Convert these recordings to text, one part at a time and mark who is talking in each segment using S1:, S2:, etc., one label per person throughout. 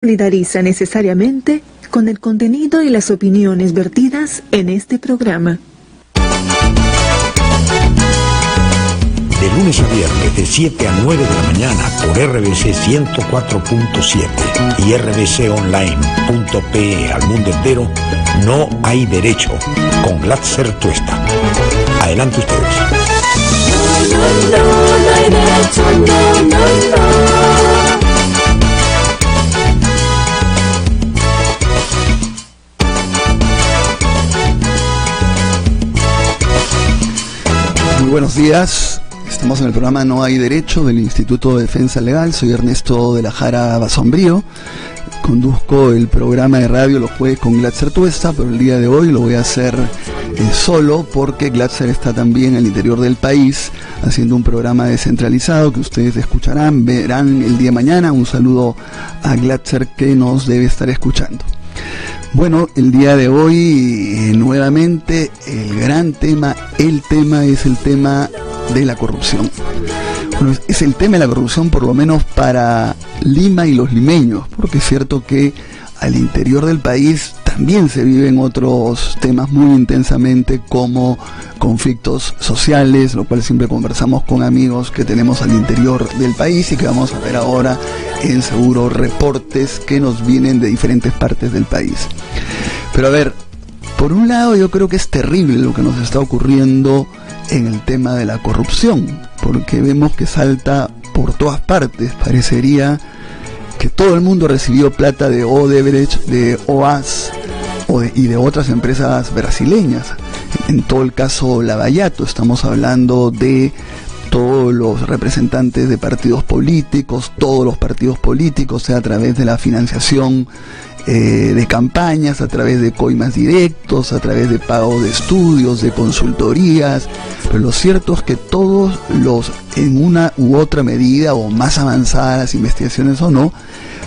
S1: Solidariza necesariamente con el contenido y las opiniones vertidas en este programa.
S2: De lunes a viernes, de 7 a 9 de la mañana, por RBC 104.7 y rbconline.pe al mundo entero, No hay derecho, con Glatzer Tuesta. Adelante ustedes.
S3: No hay derecho, no.
S4: Muy buenos días, estamos en el programa No hay derecho del Instituto de Defensa Legal. Soy Ernesto de la Jara Basombrío, conduzco el programa de radio los jueves con Glatzer Tuesta, pero el día de hoy lo voy a hacer solo porque Glatzer está también al interior del país haciendo un programa descentralizado que ustedes escucharán, verán el día de mañana. Un saludo a Glatzer que nos debe estar escuchando. Bueno, el día de hoy nuevamente el tema es el tema de la corrupción. Bueno, es el tema de la corrupción por lo menos para Lima y los limeños, porque es cierto que al interior del país también se viven otros temas muy intensamente, como conflictos sociales, lo cual siempre conversamos con amigos que tenemos al interior del país y que vamos a ver ahora en seguro reportes que nos vienen de diferentes partes del país. Pero a ver, por un lado yo creo que es terrible lo que nos está ocurriendo en el tema de la corrupción, porque vemos que salta por todas partes. Parecería que todo el mundo recibió plata de Odebrecht, de OAS y de otras empresas brasileñas. En todo el caso Lavallato, estamos hablando de todos los representantes de partidos políticos, todos los partidos políticos, sea a través de la financiación de campañas, a través de coimas directos, a través de pago de estudios, de consultorías. Pero lo cierto es que todos los, en una u otra medida o más avanzadas investigaciones o no,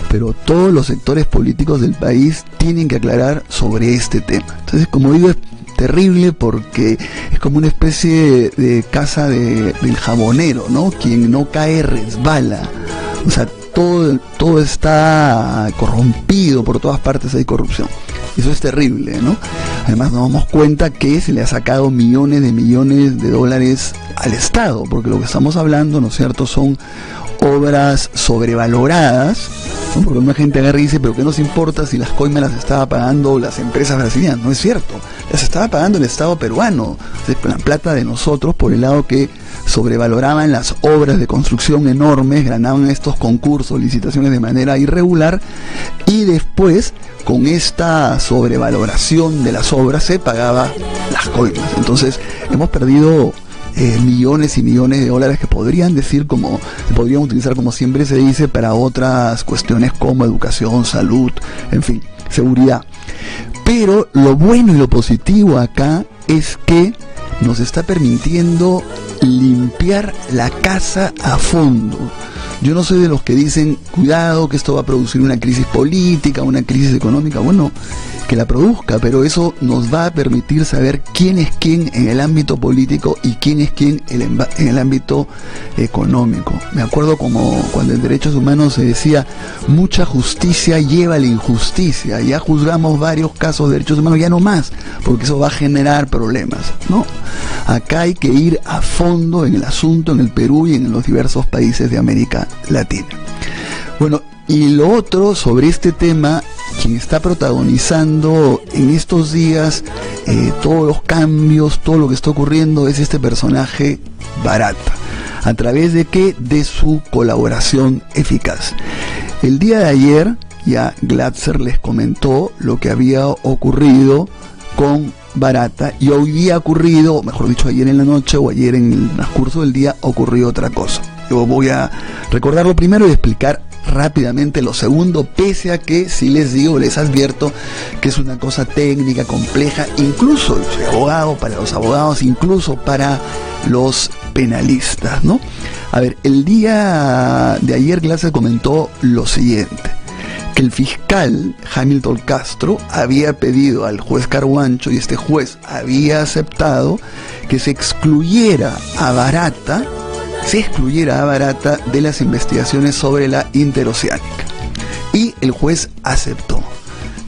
S4: pero todos los sectores políticos del país tienen que aclarar sobre este tema. Entonces, como digo, es terrible porque es como una especie de casa del jabonero, ¿no? Quien no cae resbala. O sea, todo está corrompido, por todas partes hay corrupción. Eso es terrible, ¿no? Además nos damos cuenta que se le ha sacado millones de dólares al Estado, porque lo que estamos hablando, ¿no es cierto?, son obras sobrevaloradas, ¿no? Porque una gente agarra y dice, pero ¿qué nos importa si las coimas las estaba pagando las empresas brasileñas? No es cierto, las estaba pagando el Estado peruano, con la plata de nosotros, por el lado que sobrevaloraban las obras de construcción enormes, ganaban estos concursos, licitaciones de manera irregular, y después con esta sobrevaloración de las obras se pagaba las coimas. Entonces hemos perdido millones y millones de dólares que podrían utilizar, como siempre se dice, para otras cuestiones como educación, salud, en fin, seguridad. Pero lo bueno y lo positivo acá es que nos está permitiendo limpiar la casa a fondo. Yo no soy de los que dicen, cuidado, que esto va a producir una crisis política, una crisis económica. Bueno, que la produzca, pero eso nos va a permitir saber quién es quién en el ámbito político y quién es quién en el ámbito económico. Me acuerdo como cuando en derechos humanos se decía, mucha justicia lleva a la injusticia. Ya juzgamos varios casos de derechos humanos, ya no más, porque eso va a generar problemas, ¿no? Acá hay que ir a fondo en el asunto, en el Perú y en los diversos países de América Latina. Bueno, y lo otro sobre este tema, quien está protagonizando en estos días todos los cambios, todo lo que está ocurriendo, es este personaje Barata. ¿A través de qué? De su colaboración eficaz. El día de ayer ya Glatzer les comentó lo que había ocurrido con Barata, y hoy día ha ocurrido, mejor dicho, ayer en la noche o ayer en el transcurso del día ocurrió otra cosa. Yo voy a recordarlo primero y explicar rápidamente lo segundo, pese a que, si les digo, les advierto que es una cosa técnica, compleja, incluso, yo soy abogado, para los abogados, incluso para los penalistas, ¿no? A ver, el día de ayer Glatzer comentó lo siguiente, que el fiscal Hamilton Castro había pedido al juez Carhuancho, y este juez había aceptado, que se excluyera a Barata de las investigaciones sobre la interoceánica. Y el juez aceptó.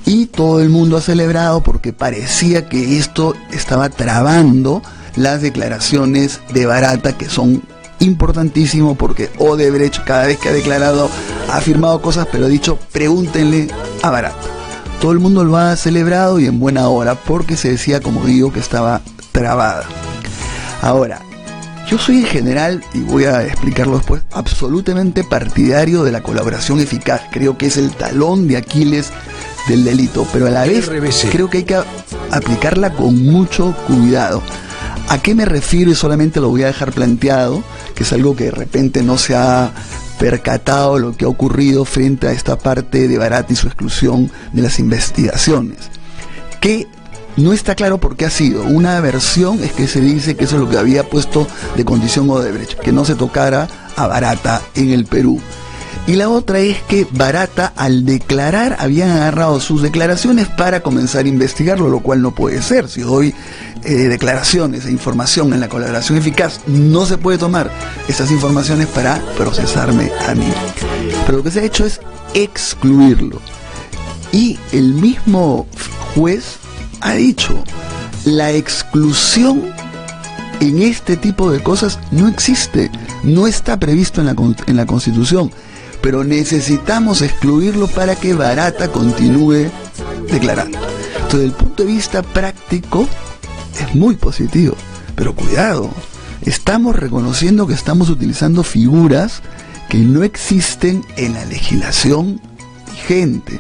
S4: Y todo el mundo ha celebrado porque parecía que esto estaba trabando las declaraciones de Barata, que son importantísimos, porque Odebrecht cada vez que ha declarado ha afirmado cosas, pero ha dicho pregúntenle a Barata. Todo el mundo lo ha celebrado y en buena hora, porque se decía, como digo, que estaba trabada. Ahora, yo soy en general, y voy a explicarlo después, absolutamente partidario de la colaboración eficaz. Creo que es el talón de Aquiles del delito, pero a la vez creo que hay que aplicarla con mucho cuidado. ¿A qué me refiero? Y solamente lo voy a dejar planteado, que es algo que de repente no se ha percatado lo que ha ocurrido frente a esta parte de Barata y su exclusión de las investigaciones, que no está claro por qué ha sido. Una versión es que se dice que eso es lo que había puesto de condición Odebrecht, que no se tocara a Barata en el Perú. Y la otra es que Barata, al declarar, habían agarrado sus declaraciones para comenzar a investigarlo, lo cual no puede ser. Si doy declaraciones e información en la colaboración eficaz, no se puede tomar esas informaciones para procesarme a mí. Pero lo que se ha hecho es excluirlo. Y el mismo juez ha dicho, la exclusión en este tipo de cosas no existe, no está previsto en la Constitución, pero necesitamos excluirlo para que Barata continúe declarando. Entonces, desde el punto de vista práctico, es muy positivo, pero cuidado, estamos reconociendo que estamos utilizando figuras que no existen en la legislación vigente,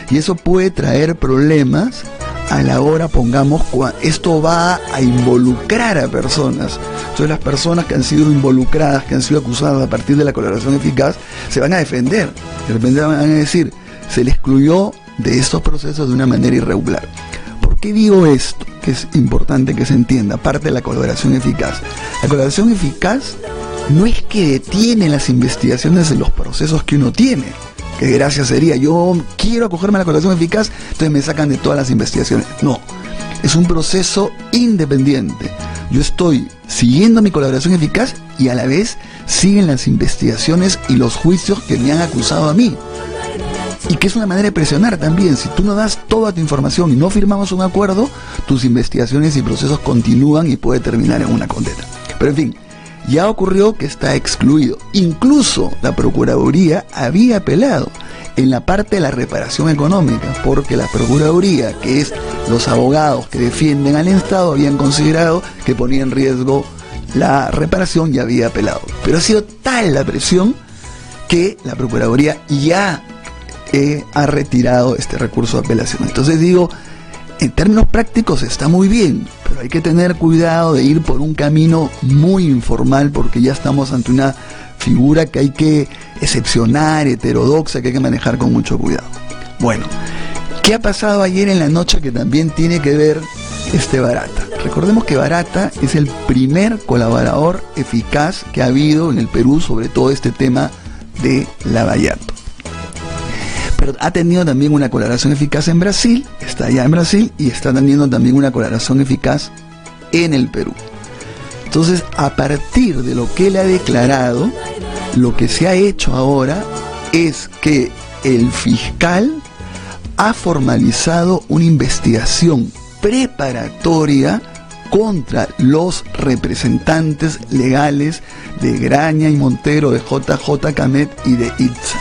S4: y eso puede traer problemas a la hora, pongamos, esto va a involucrar a personas. Entonces las personas que han sido involucradas, que han sido acusadas a partir de la colaboración eficaz, se van a defender. De repente van a decir, se le excluyó de estos procesos de una manera irregular. ¿Por qué digo esto? Que es importante que se entienda, parte de la colaboración eficaz. La colaboración eficaz no es que detiene las investigaciones de los procesos que uno tiene. Que gracia sería, yo quiero acogerme a la colaboración eficaz, entonces me sacan de todas las investigaciones. No, es un proceso independiente. Yo estoy siguiendo mi colaboración eficaz y a la vez siguen las investigaciones y los juicios que me han acusado a mí. Y que es una manera de presionar también. Si tú no das toda tu información y no firmamos un acuerdo, tus investigaciones y procesos continúan y puede terminar en una condena. Pero en fin, ya ocurrió que está excluido. Incluso la Procuraduría había apelado en la parte de la reparación económica, porque la Procuraduría, que es los abogados que defienden al Estado, habían considerado que ponía en riesgo la reparación y había apelado. Pero ha sido tal la presión que la Procuraduría ya ha retirado este recurso de apelación. Entonces digo, en términos prácticos está muy bien, pero hay que tener cuidado de ir por un camino muy informal, porque ya estamos ante una figura que hay que excepcionar, heterodoxa, que hay que manejar con mucho cuidado. Bueno, ¿qué ha pasado ayer en la noche que también tiene que ver Barata? Recordemos que Barata es el primer colaborador eficaz que ha habido en el Perú sobre todo este tema de Lavallato. Pero ha tenido también una colaboración eficaz en Brasil, está allá en Brasil, y está teniendo también una colaboración eficaz en el Perú. Entonces, a partir de lo que él ha declarado, lo que se ha hecho ahora es que el fiscal ha formalizado una investigación preparatoria contra los representantes legales de Graña y Montero, de JJ Camet y de ITSA.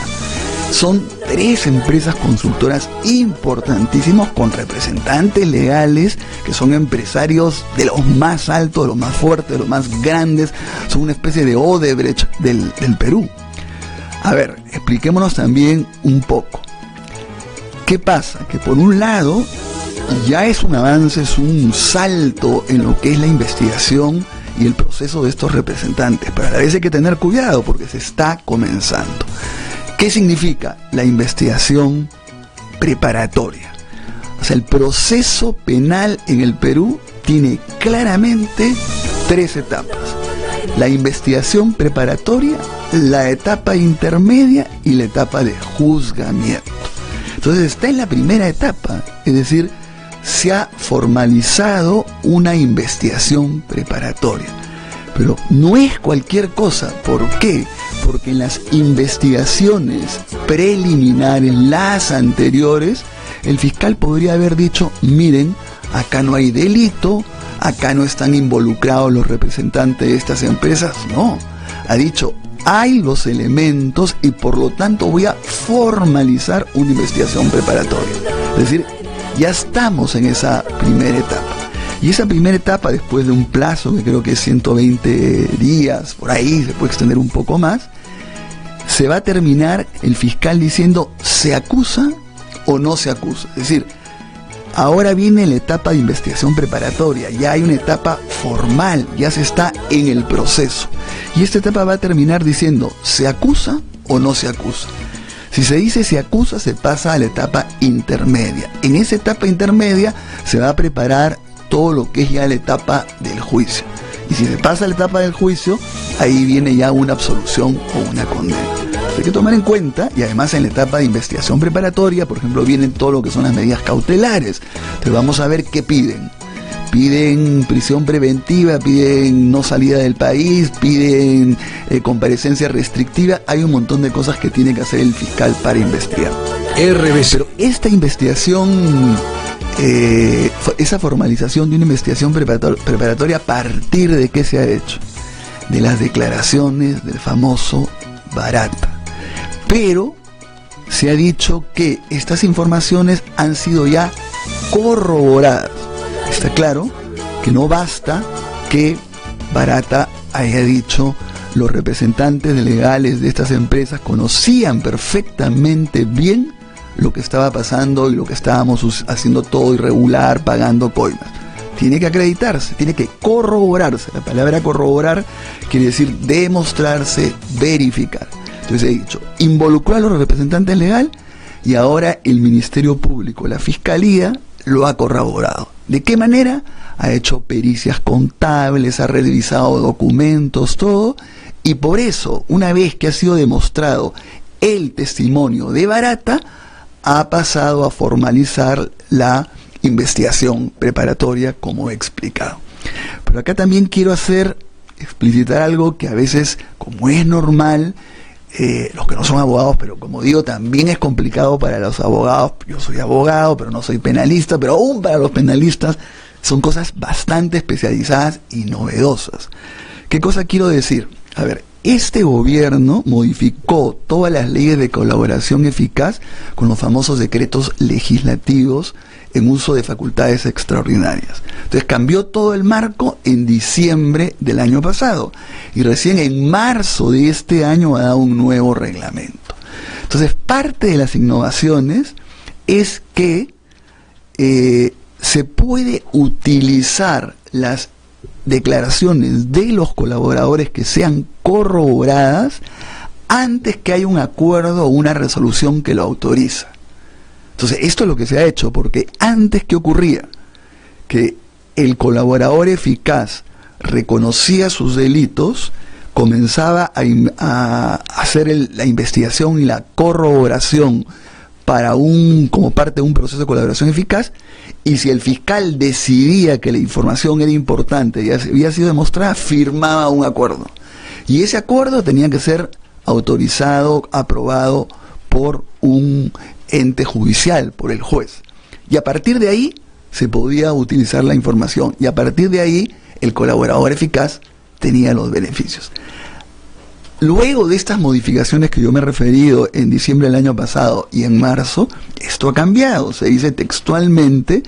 S4: Son 3 empresas consultoras importantísimas con representantes legales que son empresarios de los más altos, de los más fuertes, de los más grandes. Son una especie de Odebrecht del Perú. A ver, expliquémonos también un poco. ¿Qué pasa? Que por un lado ya es un avance, es un salto en lo que es la investigación y el proceso de estos representantes, pero a la vez hay que tener cuidado porque se está comenzando. ¿Qué significa la investigación preparatoria? O sea, el proceso penal en el Perú tiene claramente 3 etapas. La investigación preparatoria, la etapa intermedia y la etapa de juzgamiento. Entonces está en la primera etapa, es decir, se ha formalizado una investigación preparatoria. Pero no es cualquier cosa. ¿Por qué? porque en las investigaciones preliminares, las anteriores, el fiscal podría haber dicho, miren, acá no hay delito, acá no están involucrados los representantes de estas empresas. No, ha dicho, hay los elementos y por lo tanto voy a formalizar una investigación preparatoria. Es decir, ya estamos en esa primera etapa. Y esa primera etapa, después de un plazo que creo que es 120 días, por ahí se puede extender un poco más, se va a terminar el fiscal diciendo, ¿se acusa o no se acusa? Es decir, ahora viene la etapa de investigación preparatoria, ya hay una etapa formal, ya se está en el proceso. Y esta etapa va a terminar diciendo, ¿se acusa o no se acusa? Si se dice se acusa, se pasa a la etapa intermedia. En esa etapa intermedia se va a preparar todo lo que es ya la etapa del juicio. Y si se pasa a la etapa del juicio, ahí viene ya una absolución o una condena. Hay que tomar en cuenta, y además en la etapa de investigación preparatoria, por ejemplo, vienen todo lo que son las medidas cautelares. Entonces vamos a ver qué piden. Piden prisión preventiva, piden no salida del país, piden comparecencia restrictiva. Hay un montón de cosas que tiene que hacer el fiscal para investigar.
S2: RBC.
S4: Pero esta investigación, esa formalización de una investigación preparatoria, ¿a partir de qué se ha hecho? De las declaraciones del famoso Barata. Pero se ha dicho que estas informaciones han sido ya corroboradas. Está claro que no basta que Barata haya dicho, los representantes legales de estas empresas conocían perfectamente bien lo que estaba pasando y lo que estábamos haciendo todo irregular, pagando coimas. Tiene que acreditarse, tiene que corroborarse. La palabra corroborar quiere decir demostrarse, verificar. Entonces he dicho, involucró a los representantes legales y ahora el Ministerio Público, la Fiscalía, lo ha corroborado. ¿De qué manera? Ha hecho pericias contables, ha revisado documentos, todo, y por eso, una vez que ha sido demostrado el testimonio de Barata, ha pasado a formalizar la investigación preparatoria, como he explicado. Pero acá también quiero explicitar algo que a veces, como es normal, los que no son abogados, pero como digo, también es complicado para los abogados. Yo soy abogado, pero no soy penalista, pero aún para los penalistas son cosas bastante especializadas y novedosas. ¿Qué cosa quiero decir? A ver, este gobierno modificó todas las leyes de colaboración eficaz con los famosos decretos legislativos en uso de facultades extraordinarias. Entonces cambió todo el marco en diciembre del año pasado y recién en marzo de este año ha dado un nuevo reglamento. Entonces parte de las innovaciones es que se puede utilizar las declaraciones de los colaboradores que sean corroboradas antes que haya un acuerdo o una resolución que lo autoriza. Entonces, esto es lo que se ha hecho, porque antes, ¿qué ocurría? Que el colaborador eficaz reconocía sus delitos, comenzaba a hacer la investigación y la corroboración como parte de un proceso de colaboración eficaz, y si el fiscal decidía que la información era importante y había sido demostrada, firmaba un acuerdo. Y ese acuerdo tenía que ser autorizado, aprobado por un ente judicial, por el juez. Y a partir de ahí se podía utilizar la información. Y a partir de ahí el colaborador eficaz tenía los beneficios. Luego de estas modificaciones que yo me he referido en diciembre del año pasado y en marzo, esto ha cambiado. Se dice textualmente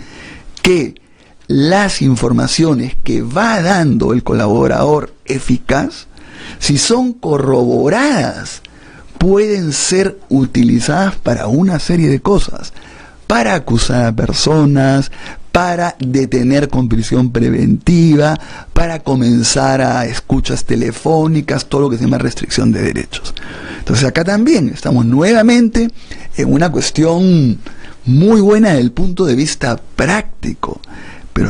S4: que las informaciones que va dando el colaborador eficaz, si son corroboradas, pueden ser utilizadas para una serie de cosas, para acusar a personas, para detener con prisión preventiva, para comenzar a escuchas telefónicas, todo lo que se llama restricción de derechos. Entonces acá también estamos nuevamente en una cuestión muy buena desde el punto de vista práctico, pero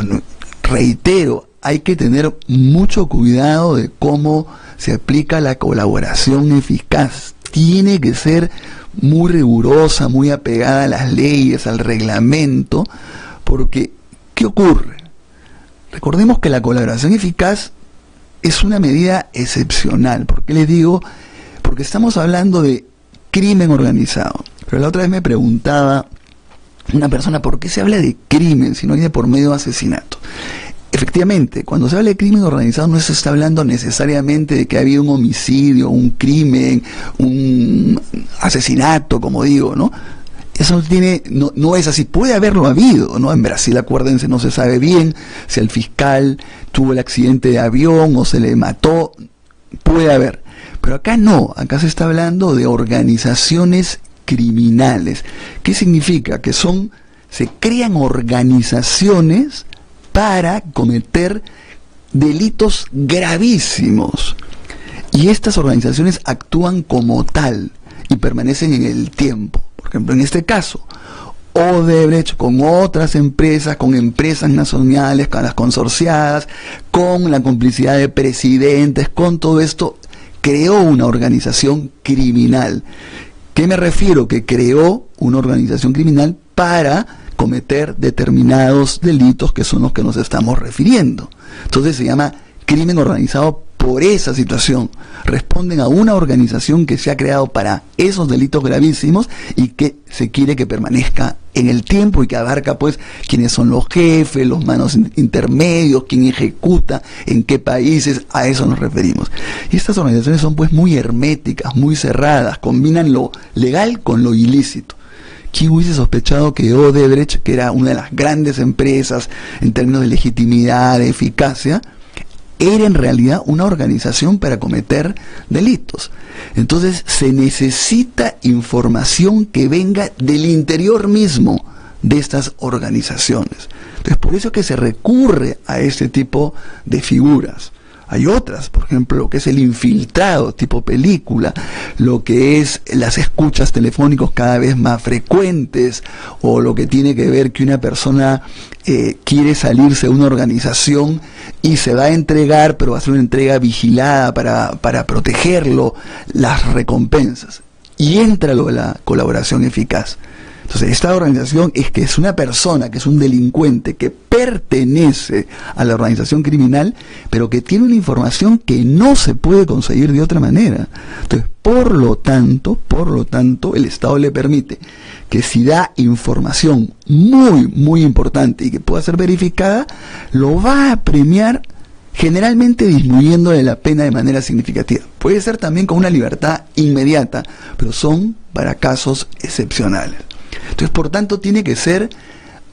S4: reitero, hay que tener mucho cuidado de cómo se aplica la colaboración eficaz. Tiene que ser muy rigurosa, muy apegada a las leyes, al reglamento, porque ¿qué ocurre? Recordemos que la colaboración eficaz es una medida excepcional. ¿Por qué les digo? porque estamos hablando de crimen organizado. Pero la otra vez me preguntaba una persona, ¿por qué se habla de crimen si no hay de por medio asesinato? Efectivamente, cuando se habla de crimen organizado no se está hablando necesariamente de que ha habido un homicidio, un crimen, un asesinato, como digo, ¿no? Eso no es así. Puede haberlo habido, ¿no? En Brasil, acuérdense, no se sabe bien si el fiscal tuvo el accidente de avión o se le mató. Puede haber. Pero acá no. Acá se está hablando de organizaciones criminales. ¿Qué significa? Que se crean organizaciones para cometer delitos gravísimos. Y estas organizaciones actúan como tal y permanecen en el tiempo. Por ejemplo, en este caso, Odebrecht con otras empresas, con empresas nacionales, con las consorciadas, con la complicidad de presidentes, con todo esto, creó una organización criminal. ¿Qué me refiero? Que creó una organización criminal para cometer determinados delitos que son los que nos estamos refiriendo. Entonces se llama crimen organizado por esa situación. Responden a una organización que se ha creado para esos delitos gravísimos y que se quiere que permanezca en el tiempo y que abarca pues quiénes son los jefes, los manos intermedios, quién ejecuta, en qué países, a eso nos referimos. Y estas organizaciones son pues muy herméticas, muy cerradas, combinan lo legal con lo ilícito. ¿Quién hubiese sospechado que Odebrecht, que era una de las grandes empresas en términos de legitimidad, de eficacia, era en realidad una organización para cometer delitos? Entonces se necesita información que venga del interior mismo de estas organizaciones. Entonces por eso es que se recurre a este tipo de figuras. Hay otras, por ejemplo, lo que es el infiltrado tipo película, lo que es las escuchas telefónicos cada vez más frecuentes, o lo que tiene que ver que una persona quiere salirse de una organización y se va a entregar, pero va a ser una entrega vigilada para protegerlo, las recompensas. Y entra lo de la colaboración eficaz. Entonces, esta organización es una persona, que es un delincuente, que pertenece a la organización criminal, pero que tiene una información que no se puede conseguir de otra manera. Entonces, por lo tanto, el Estado le permite que si da información muy, muy importante y que pueda ser verificada, lo va a premiar, generalmente disminuyéndole la pena de manera significativa. Puede ser también con una libertad inmediata, pero son para casos excepcionales. Entonces, por tanto, tiene que ser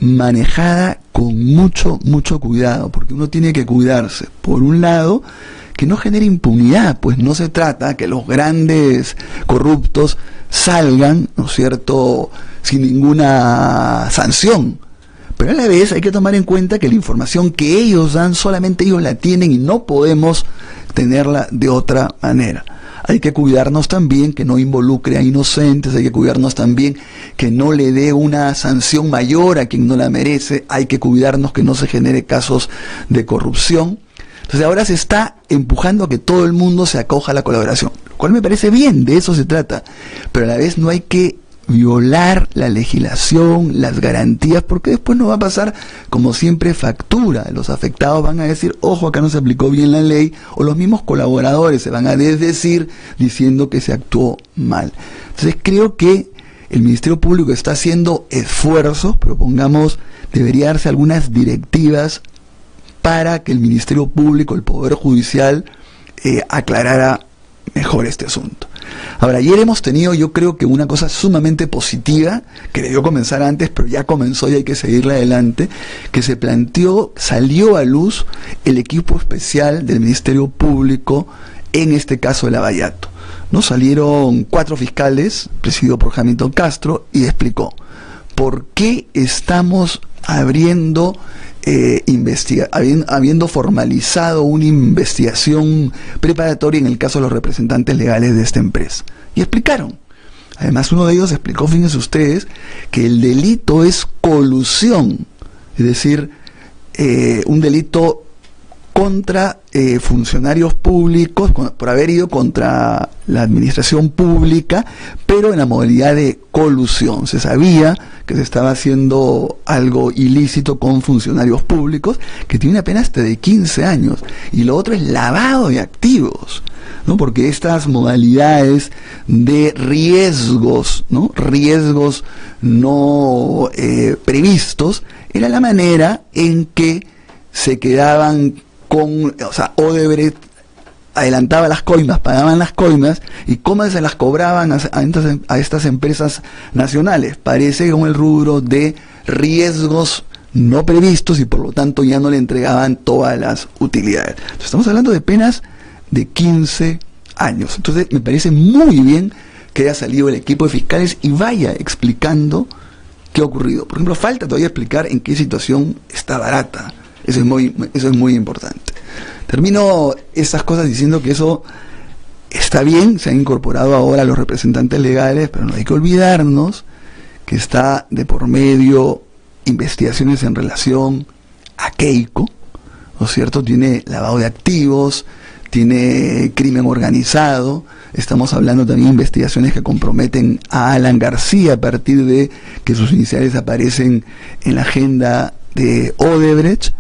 S4: manejada con mucho, mucho cuidado, porque uno tiene que cuidarse, por un lado, que no genere impunidad, pues no se trata que los grandes corruptos salgan, ¿no es cierto?, sin ninguna sanción. Pero a la vez hay que tomar en cuenta que la información que ellos dan, solamente ellos la tienen y no podemos tenerla de otra manera. Hay que cuidarnos también que no involucre a inocentes, hay que cuidarnos también que no le dé una sanción mayor a quien no la merece, hay que cuidarnos que no se genere casos de corrupción. Entonces ahora se está empujando a que todo el mundo se acoja a la colaboración, lo cual me parece bien, de eso se trata, pero a la vez no hay que violar la legislación, las garantías, porque después no va a pasar como siempre factura. Los afectados van a decir, ojo, acá no se aplicó bien la ley, o los mismos colaboradores se van a desdecir diciendo que se actuó mal. Entonces creo que el Ministerio Público está haciendo esfuerzos, pero debería darse algunas directivas para que el Ministerio Público, el Poder Judicial, aclarara mejor este asunto. Ahora, ayer hemos tenido, yo creo que una cosa sumamente positiva, que debió comenzar antes, pero ya comenzó y hay que seguirla adelante, que salió a luz el equipo especial del Ministerio Público en este caso de Lavallato. ¿No? Salieron 4 fiscales, presidido por Hamilton Castro, y explicó por qué estamos habiendo formalizado una investigación preparatoria en el caso de los representantes legales de esta empresa. Y explicaron. Además, uno de ellos explicó, fíjense ustedes, que el delito es colusión, es decir, un delito contra funcionarios públicos, por haber ido contra la administración pública, pero en la modalidad de colusión. Se sabía que se estaba haciendo algo ilícito con funcionarios públicos, que tiene una pena hasta de 15 años. Y lo otro es lavado de activos. ¿no? Porque estas modalidades de riesgos, ¿no? Riesgos no previstos, era la manera en que se quedaban con, o sea, Odebrecht adelantaba las coimas, pagaban las coimas, y cómo se las cobraban a estas empresas nacionales. Parece con el rubro de riesgos no previstos, y por lo tanto ya no le entregaban todas las utilidades. Entonces, estamos hablando de penas de 15 años. Entonces me parece muy bien que haya salido el equipo de fiscales y vaya explicando qué ha ocurrido. Por ejemplo, falta todavía explicar en qué situación está Barata. Eso es muy importante. Termino estas cosas diciendo que eso está bien, se han incorporado ahora los representantes legales, pero no hay que olvidarnos que está de por medio investigaciones en relación a Keiko, ¿no es cierto? Tiene lavado de activos, tiene crimen organizado. Estamos hablando también de investigaciones que comprometen a Alan García a partir de que sus iniciales aparecen en la agenda de Odebrecht.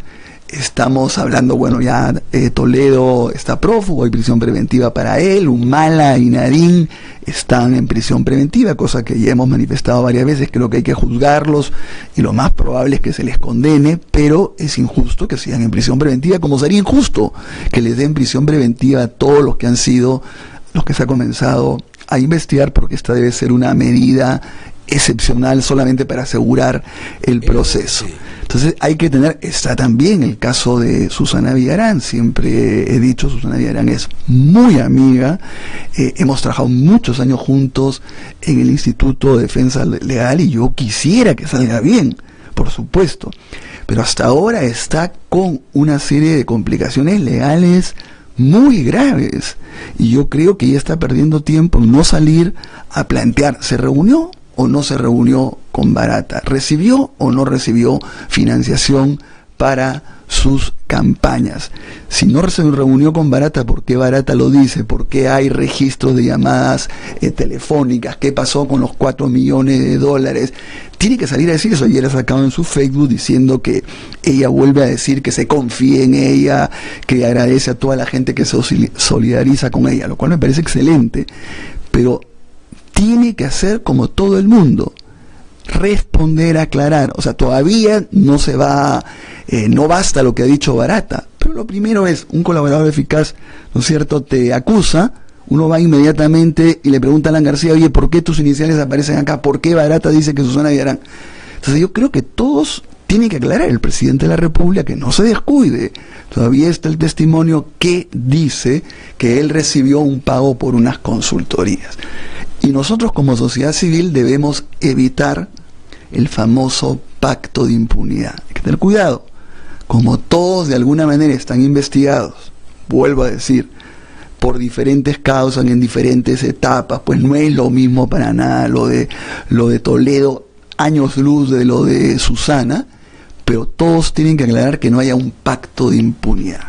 S4: Estamos hablando, bueno, ya Toledo está prófugo, hay prisión preventiva para él, Humala y Nadine están en prisión preventiva, cosa que ya hemos manifestado varias veces. Creo que hay que juzgarlos y lo más probable es que se les condene, pero es injusto que sigan en prisión preventiva, como sería injusto que les den prisión preventiva a todos los que han sido, los que se ha comenzado a investigar, porque esta debe ser una medida excepcional solamente para asegurar el proceso. Entonces hay que tener, está también el caso de Susana Villarán. Siempre he dicho, Susana Villarán es muy amiga, hemos trabajado muchos años juntos en el Instituto de Defensa Legal, y yo quisiera que salga bien, por supuesto, pero hasta ahora está con una serie de complicaciones legales muy graves, y yo creo que ya está perdiendo tiempo en no salir a plantear, ¿se reunió o no se reunió con Barata? ¿Recibió o no recibió financiación para sus campañas? Si no se reunió con Barata, ¿por qué Barata lo dice? ¿Por qué hay registros de llamadas telefónicas? ¿Qué pasó con los $4 millones? Tiene que salir a decir eso. Ayer ha sacado en su Facebook diciendo que ella vuelve a decir que se confía en ella, que agradece a toda la gente que se solidariza con ella, lo cual me parece excelente, pero tiene que hacer como todo el mundo, responder, aclarar. O sea, todavía no se va, no basta lo que ha dicho Barata, pero lo primero es, un colaborador eficaz, ¿no es cierto?, te acusa, uno va inmediatamente y le pregunta a Alan García, oye, ¿por qué tus iniciales aparecen acá? ¿Por qué Barata dice que Susana Villarán? Entonces yo creo que todos tienen que aclarar. El presidente de la República, que no se descuide, todavía está el testimonio que dice que él recibió un pago por unas consultorías. Y nosotros como sociedad civil debemos evitar el famoso pacto de impunidad. Hay que tener cuidado. Como todos de alguna manera están investigados, vuelvo a decir, por diferentes causas, en diferentes etapas, pues no es lo mismo para nada lo de Toledo, años luz de lo de Susana, pero todos tienen que aclarar que no haya un pacto de impunidad.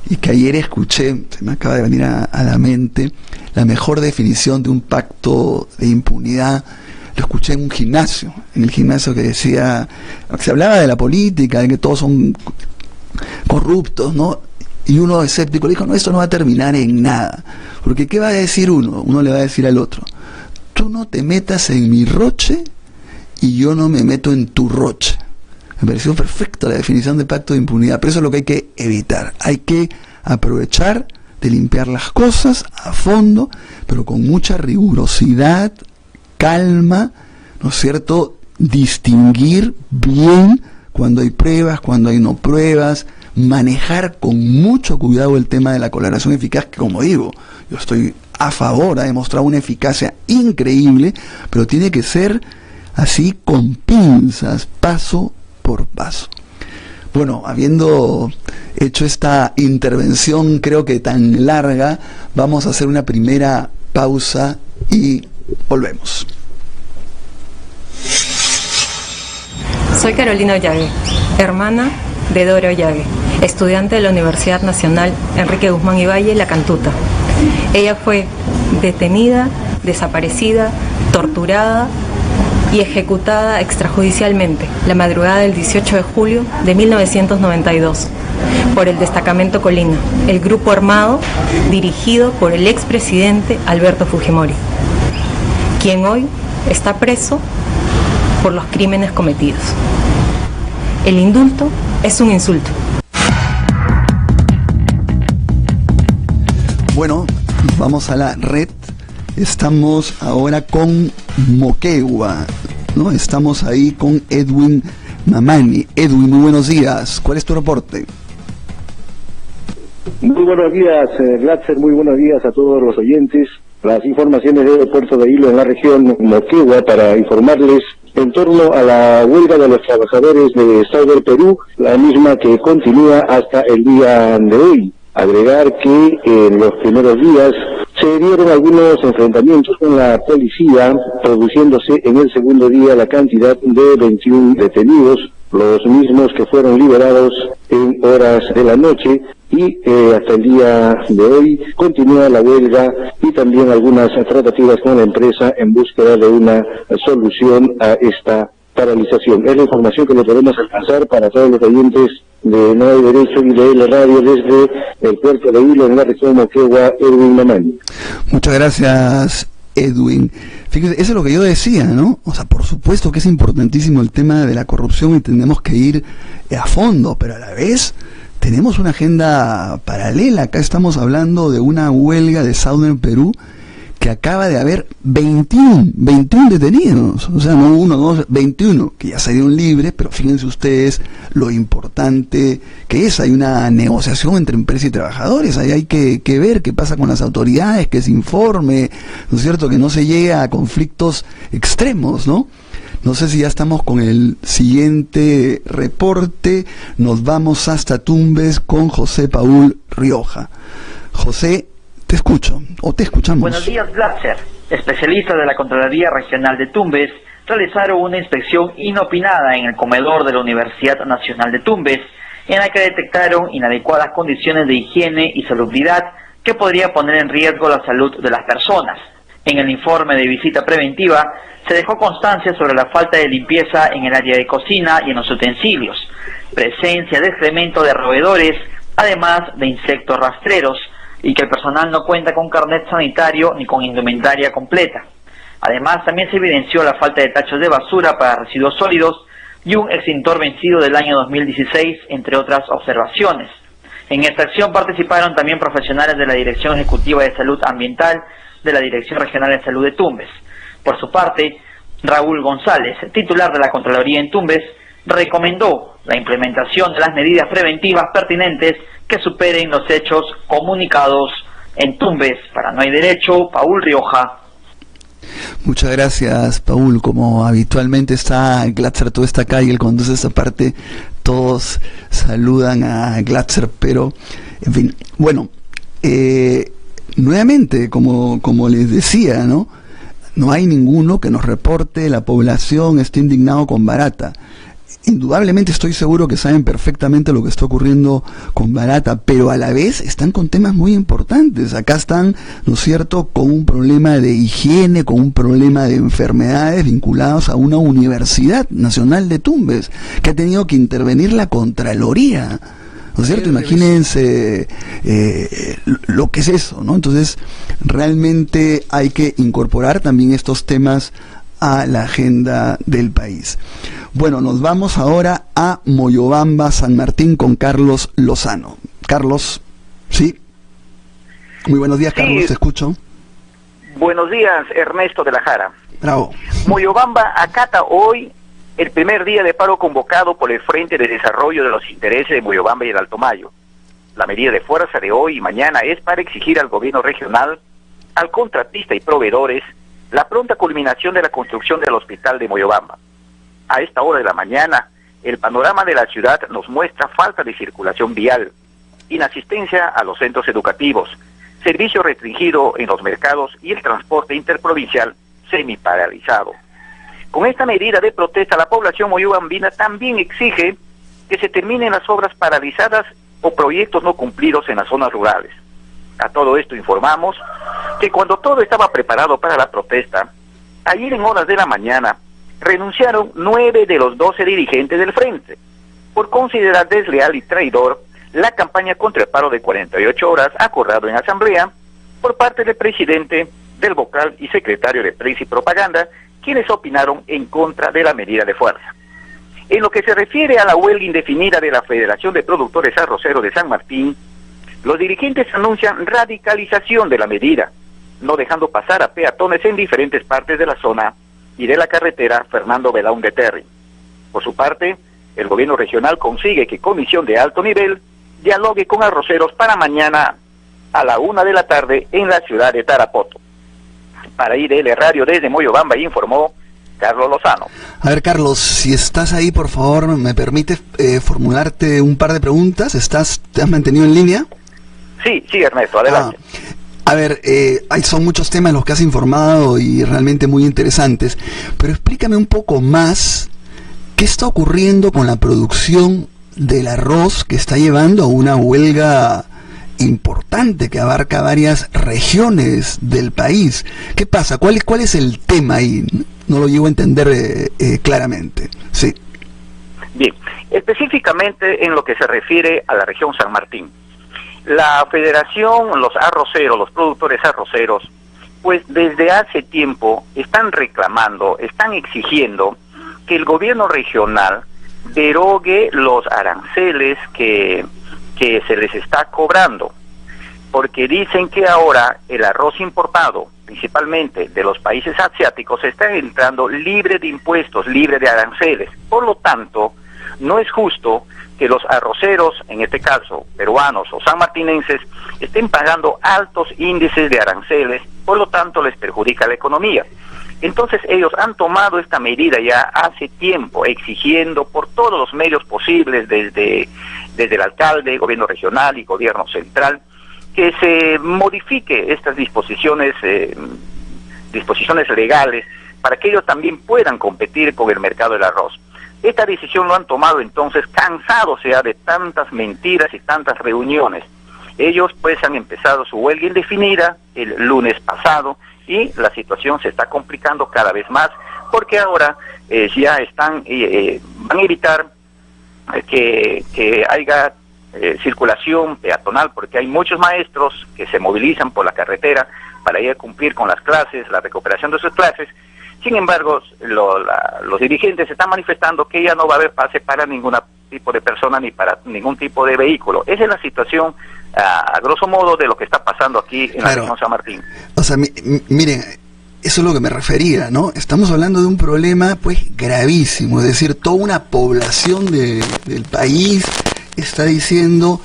S4: Y que ayer escuché, se me acaba de venir a la mente, la mejor definición de un pacto de impunidad, lo escuché en un gimnasio, en el gimnasio que decía, se hablaba de la política, de que todos son corruptos, ¿no? Y uno escéptico le dijo, no, esto no va a terminar en nada, porque ¿qué va a decir uno? Uno le va a decir al otro, tú no te metas en mi roche y yo no me meto en tu roche. Me pareció perfecta la definición de pacto de impunidad, pero eso es lo que hay que evitar. Hay que aprovechar de limpiar las cosas a fondo, pero con mucha rigurosidad, calma, ¿no es cierto?, distinguir bien cuando hay pruebas, cuando hay no pruebas, manejar con mucho cuidado el tema de la colaboración eficaz, que, como digo, yo estoy a favor, ha demostrado una eficacia increíble, pero tiene que ser así, con pinzas, paso por paso. Bueno, habiendo hecho esta intervención creo que tan larga, vamos a hacer una primera pausa y volvemos.
S5: Soy Carolina Ollague, hermana de Dora Ollague, estudiante de la Universidad Nacional Enrique Guzmán y Valle, La Cantuta. Ella fue detenida, desaparecida, torturada y ejecutada extrajudicialmente la madrugada del 18 de julio de 1992 por el Destacamento Colina, el grupo armado dirigido por el expresidente Alberto Fujimori, quien hoy está preso por los crímenes cometidos. El indulto es un insulto.
S4: Bueno, vamos a la red. Estamos ahora con Moquegua, ¿no? Estamos ahí con Edwin Mamani. Edwin, muy buenos días. ¿Cuál es tu reporte?
S6: Muy buenos días, Glatzer. Muy buenos días a todos los oyentes. Las informaciones de Puerto de Hilo en la región Moquegua para informarles en torno a la huelga de los trabajadores de Southern Perú, la misma que continúa hasta el día de hoy. Agregar que en los primeros días se dieron algunos enfrentamientos con la policía, produciéndose en el segundo día la cantidad de 21 detenidos, los mismos que fueron liberados en horas de la noche, y hasta el día de hoy continúa la huelga y también algunas tratativas con la empresa en búsqueda de una solución a esta paralización. Es la información que le podemos alcanzar para todos los oyentes de No Hay Derecho y de la radio desde el Puerto de Hilo en la región Moquegua, Edwin Mamani.
S4: Muchas gracias, Edwin. Fíjese, eso es lo que yo decía, ¿no? O sea, por supuesto que es importantísimo el tema de la corrupción y tenemos que ir a fondo, pero a la vez tenemos una agenda paralela. Acá estamos hablando de una huelga de Southern Perú que acaba de haber 21 detenidos, o sea, no uno, dos, 21, que ya salieron libres, pero fíjense ustedes lo importante que es. Hay una negociación entre empresa y trabajadores, ahí hay que ver qué pasa con las autoridades, que se informe, ¿no es cierto?, que no se llegue a conflictos extremos, ¿no? No sé si ya estamos con el siguiente reporte. Nos vamos hasta Tumbes con José Paul Rioja. José, te escucho, o te escuchamos.
S7: Buenos días, Glatzer. Especialistas de la Contraloría Regional de Tumbes realizaron una inspección inopinada en el comedor de la Universidad Nacional de Tumbes, en la que detectaron inadecuadas condiciones de higiene y salubridad que podría poner en riesgo la salud de las personas. En el informe de visita preventiva se dejó constancia sobre la falta de limpieza en el área de cocina y en los utensilios, presencia de excremento de roedores, además de insectos rastreros, y que el personal no cuenta con carnet sanitario ni con indumentaria completa. Además, también se evidenció la falta de tachos de basura para residuos sólidos y un extintor vencido del año 2016, entre otras observaciones. En esta acción participaron también profesionales de la Dirección Ejecutiva de Salud Ambiental de la Dirección Regional de Salud de Tumbes. Por su parte, Raúl González, titular de la Contraloría en Tumbes, recomendó la implementación de las medidas preventivas pertinentes que superen los hechos comunicados en Tumbes. Para No Hay Derecho, Paul Rioja.
S4: Muchas gracias, Paul. Como habitualmente está Glatzer, todo está acá y él conduce esta parte, todos saludan a Glatzer, pero, en fin, bueno, nuevamente, como les decía, ¿no? No hay ninguno que nos reporte la población está indignado con Barata. Indudablemente estoy seguro que saben perfectamente lo que está ocurriendo con Barata, pero a la vez están con temas muy importantes. Acá están, ¿no es cierto?, con un problema de higiene, con un problema de enfermedades vinculados a una Universidad Nacional de Tumbes, que ha tenido que intervenir la Contraloría, ¿no es cierto? Imagínense lo que es eso, ¿no? Entonces, realmente hay que incorporar también estos temas a la agenda del país. Bueno, nos vamos ahora a Moyobamba, San Martín, con Carlos Lozano. Carlos, ¿sí? Muy buenos días, Carlos,
S8: sí.
S4: Te escucho.
S8: Buenos días, Ernesto de la Jara.
S4: Bravo.
S8: Moyobamba acata hoy el primer día de paro convocado por el Frente de Desarrollo de los Intereses de Moyobamba y el Alto Mayo. La medida de fuerza de hoy y mañana es para exigir al gobierno regional, al contratista y proveedores la pronta culminación de la construcción del hospital de Moyobamba. A esta hora de la mañana, el panorama de la ciudad nos muestra falta de circulación vial, inasistencia a los centros educativos, servicio restringido en los mercados y el transporte interprovincial semiparalizado. Con esta medida de protesta, la población moyobambina también exige que se terminen las obras paralizadas o proyectos no cumplidos en las zonas rurales. A todo esto informamos que cuando todo estaba preparado para la protesta, ayer en horas de la mañana, renunciaron 9 de los 12 dirigentes del frente, por considerar desleal y traidor la campaña contra el paro de 48 horas acordado en asamblea por parte del presidente, del vocal y secretario de Prensa y Propaganda, quienes opinaron en contra de la medida de fuerza. En lo que se refiere a la huelga indefinida de la Federación de Productores Arroceros de San Martín, los dirigentes anuncian radicalización de la medida, no dejando pasar a peatones en diferentes partes de la zona y de la carretera Fernando Belaúnde Terry. Por su parte, el gobierno regional consigue que comisión de alto nivel dialogue con arroceros para mañana a la 1 de la tarde en la ciudad de Tarapoto. Para IDL Radio desde Moyobamba informó Carlos Lozano.
S4: A ver, Carlos, si estás ahí, por favor, ¿me permite formularte un par de preguntas? ¿Te has mantenido en línea?
S8: Sí, Ernesto, adelante.
S4: A ver, son muchos temas los que has informado y realmente muy interesantes, pero explícame un poco más qué está ocurriendo con la producción del arroz que está llevando a una huelga importante que abarca varias regiones del país. ¿Qué pasa? ¿Cuál es el tema ahí? No lo llego a entender claramente. Sí.
S8: Bien, específicamente en lo que se refiere a la región San Martín. La federación, los arroceros, los productores arroceros, pues desde hace tiempo están reclamando, están exigiendo que el gobierno regional derogue los aranceles que se les está cobrando, porque dicen que ahora el arroz importado, principalmente de los países asiáticos, está entrando libre de impuestos, libre de aranceles. Por lo tanto, no es justo que los arroceros, en este caso peruanos o sanmartinenses, estén pagando altos índices de aranceles, por lo tanto les perjudica la economía. Entonces ellos han tomado esta medida ya hace tiempo, exigiendo por todos los medios posibles, desde el alcalde, gobierno regional y gobierno central, que se modifique estas disposiciones legales para que ellos también puedan competir con el mercado del arroz. Esta decisión lo han tomado entonces cansados ya de tantas mentiras y tantas reuniones. Ellos pues han empezado su huelga indefinida el lunes pasado y la situación se está complicando cada vez más porque ahora ya van a evitar que haya circulación peatonal, porque hay muchos maestros que se movilizan por la carretera para ir a cumplir con las clases, la recuperación de sus clases. Sin embargo, los dirigentes están manifestando que ya no va a haber pase para ningún tipo de persona ni para ningún tipo de vehículo. Esa es la situación, a grosso modo, de lo que está pasando aquí en la región San Martín.
S4: O sea, miren, eso es lo que me refería, ¿no? Estamos hablando de un problema, pues, gravísimo. Es decir, toda una población del país está diciendo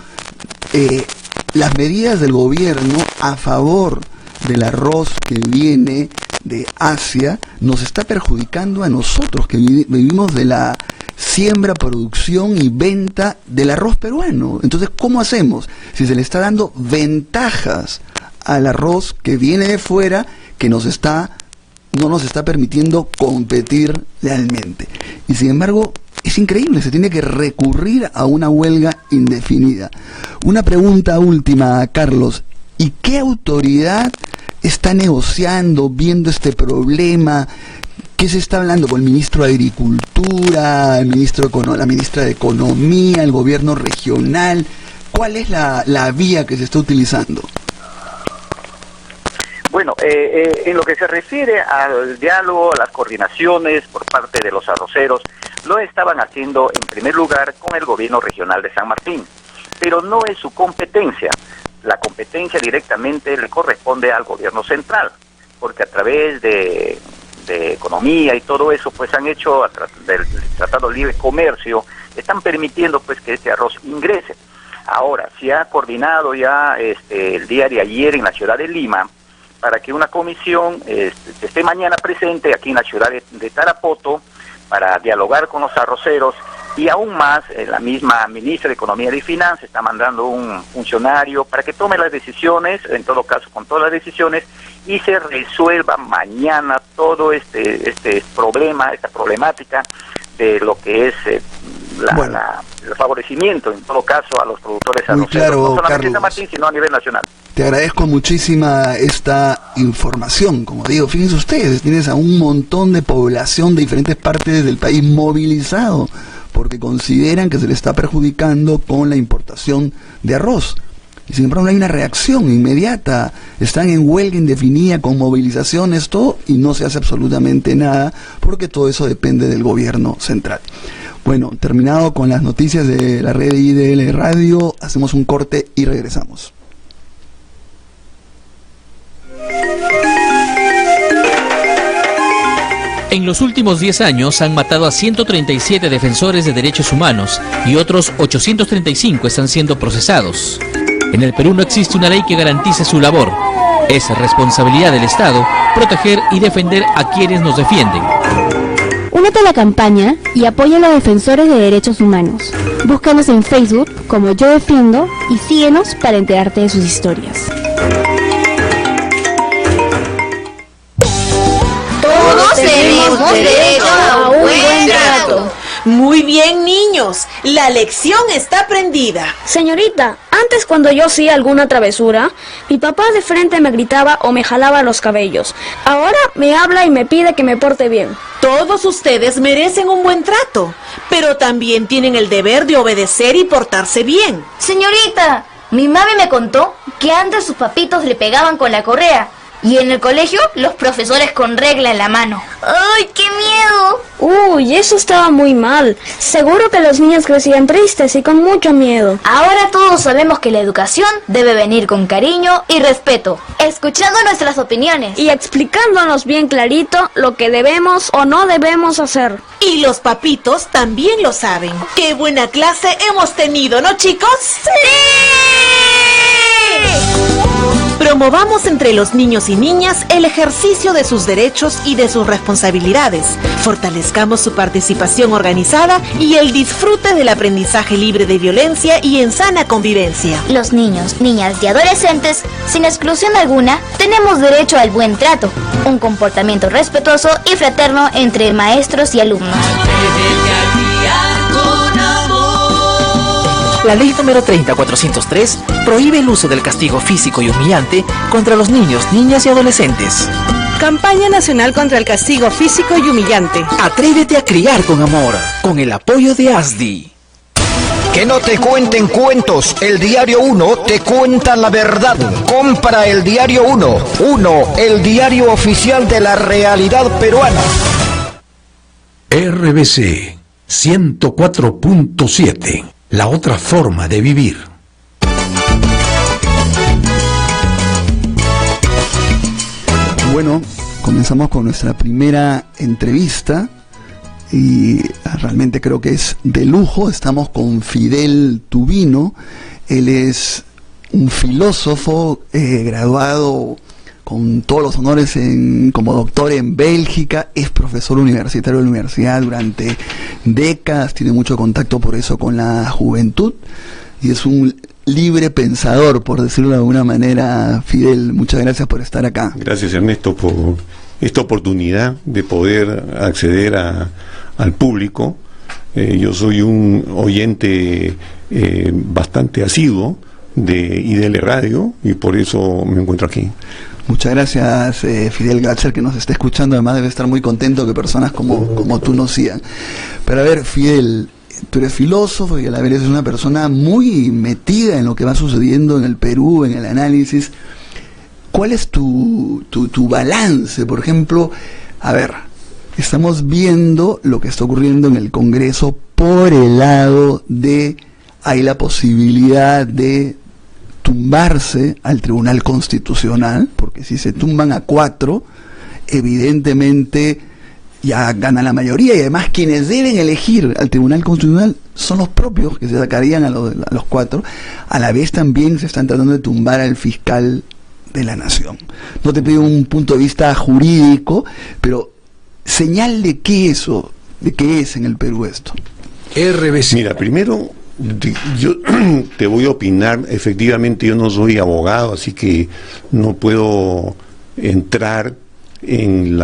S4: las medidas del gobierno a favor del arroz que viene de Asia nos está perjudicando a nosotros que vivimos de la siembra, producción y venta del arroz peruano. Entonces, ¿cómo hacemos? Si se le está dando ventajas al arroz que viene de fuera, que no nos está permitiendo competir realmente. Y sin embargo, es increíble, se tiene que recurrir a una huelga indefinida. Una pregunta última, Carlos. ¿Y qué autoridad está negociando, viendo este problema? ¿Qué se está hablando con el ministro de Agricultura, la ministra de Economía, el gobierno regional? ¿Cuál es la vía que se está utilizando?
S8: Bueno, en lo que se refiere al diálogo, a las coordinaciones por parte de los arroceros, lo estaban haciendo en primer lugar con el gobierno regional de San Martín, pero no es su competencia. La competencia directamente le corresponde al gobierno central, porque a través de economía y todo eso, pues han hecho del Tratado de Libre Comercio, están permitiendo pues que este arroz ingrese. Ahora, se ha coordinado ya el día de ayer en la ciudad de Lima, para que una comisión esté mañana presente aquí en la ciudad de Tarapoto para dialogar con los arroceros y aún más la misma ministra de Economía y Finanzas está mandando un funcionario para que tome las decisiones, en todo caso con todas las decisiones, y se resuelva mañana todo este problema, esta problemática de lo que es el favorecimiento en todo caso a los productores arroceros,
S4: claro,
S8: no solamente
S4: Carlos.
S8: en San Martín, sino a nivel nacional.
S4: Te agradezco muchísima esta información. Como digo, fíjense ustedes, tienes a un montón de población de diferentes partes del país movilizado porque consideran que se le está perjudicando con la importación de arroz. Y sin embargo no hay una reacción inmediata. Están en huelga indefinida con movilizaciones, todo, y no se hace absolutamente nada porque todo eso depende del gobierno central. Bueno, terminado con las noticias de la red de IDL Radio, hacemos un corte y regresamos.
S9: En los últimos 10 años han matado a 137 defensores de derechos humanos y otros 835 están siendo procesados. En el Perú no existe una ley que garantice su labor. Es responsabilidad del Estado proteger y defender a quienes nos defienden.
S10: Únete a la campaña y apoya a los defensores de derechos humanos. Búscanos en Facebook como Yo Defiendo y síguenos para enterarte de sus historias.
S11: Todos tenemos derecho a un buen trato. Muy bien, niños, la lección está aprendida.
S12: Señorita, antes cuando yo hacía alguna travesura, mi papá de frente me gritaba o me jalaba los cabellos. Ahora me habla y me pide que me porte bien.
S11: Todos ustedes merecen un buen trato, pero también tienen el deber de obedecer y portarse bien.
S13: Señorita, mi mami me contó que antes sus papitos le pegaban con la correa. Y en el colegio, los profesores con regla en la mano. ¡Ay, qué miedo!
S12: Uy, eso estaba muy mal. Seguro que los niños crecían tristes y con mucho miedo.
S13: Ahora todos sabemos que la educación debe venir con cariño y respeto, escuchando nuestras opiniones
S12: y explicándonos bien clarito lo que debemos o no debemos hacer.
S11: Y los papitos también lo saben. ¡Qué buena clase hemos tenido!, ¿no, chicos? ¡Sí! Promovamos entre los niños y niñas el ejercicio de sus derechos y de sus responsabilidades. Fortalezcamos su participación organizada y el disfrute del aprendizaje libre de violencia y en sana convivencia.
S13: Los niños, niñas y adolescentes, sin exclusión alguna, tenemos derecho al buen trato, un comportamiento respetuoso y fraterno entre maestros y alumnos.
S14: La ley número 30403 prohíbe el uso del castigo físico y humillante contra los niños, niñas y adolescentes.
S11: Campaña Nacional contra el Castigo Físico y Humillante.
S14: Atrévete a criar con amor, con el apoyo de ASDI.
S15: Que no te cuenten cuentos, el Diario 1 te cuenta la verdad. Compra el Diario 1, el diario oficial de la realidad peruana.
S2: RBC 104.7, la otra forma de vivir.
S4: Bueno, comenzamos con nuestra primera entrevista y realmente creo que es de lujo. Estamos con Fidel Tubino. Él es un filósofo graduado con todos los honores como doctor en Bélgica, es profesor universitario de la universidad durante décadas, tiene mucho contacto por eso con la juventud y es un libre pensador, por decirlo de alguna manera. Fidel, muchas gracias por estar acá.
S16: Gracias, Ernesto, por esta oportunidad de poder acceder al público. Yo soy un oyente bastante asiduo de IDL Radio y por eso me encuentro aquí.
S4: Muchas gracias, Fidel Gatzer, que nos está escuchando. Además debe estar muy contento que personas como tú nos sigan. Pero a ver, Fidel, tú eres filósofo y a la vez eres una persona muy metida en lo que va sucediendo en el Perú, en el análisis. ¿Cuál es tu balance? Por ejemplo, a ver, estamos viendo lo que está ocurriendo en el Congreso por el lado de hay la posibilidad de tumbarse al Tribunal Constitucional, porque si se tumban a 4, evidentemente ya gana la mayoría, y además quienes deben elegir al Tribunal Constitucional son los propios que se sacarían a los 4. A la vez también se están tratando de tumbar al fiscal de la Nación. No te pido un punto de vista jurídico, pero señal de qué es en el Perú esto.
S16: RBC. Mira, primero yo te voy a opinar. Efectivamente yo no soy abogado, así que no puedo entrar en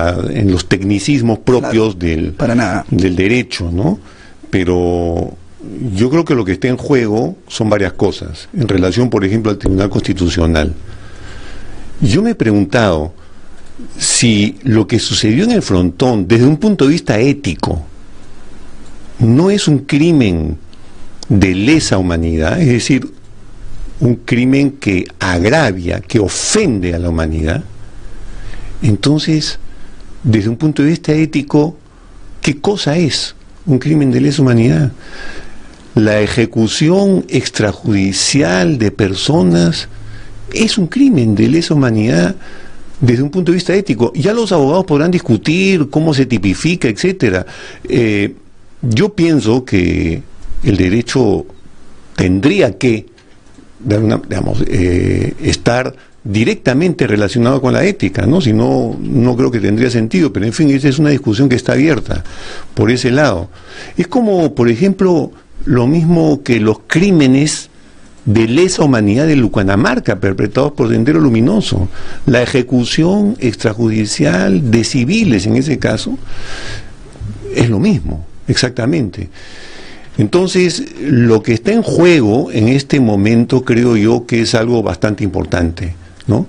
S16: los tecnicismos propios del derecho, ¿no? Pero yo creo que lo que está en juego son varias cosas en relación, por ejemplo, al Tribunal Constitucional. yo me he preguntado si lo que sucedió en el Frontón, desde un punto de vista ético, no es un crimen de lesa humanidad, es decir, un crimen que agravia, que ofende a la humanidad. Entonces, desde un punto de vista ético, ¿qué cosa es un crimen de lesa humanidad? La ejecución extrajudicial de personas es un crimen de lesa humanidad desde un punto de vista ético. Ya los abogados podrán discutir cómo se tipifica, etcétera. Yo pienso que el derecho tendría que estar directamente relacionado con la ética, ¿no? Si no, no creo que tendría sentido, pero en fin, esa es una discusión que está abierta por ese lado. Es como, por ejemplo, lo mismo que los crímenes de lesa humanidad de Lucanamarca perpetrados por Sendero Luminoso, la ejecución extrajudicial de civiles en ese caso, es lo mismo, exactamente. Entonces, lo que está en juego en este momento creo yo que es algo bastante importante, ¿no?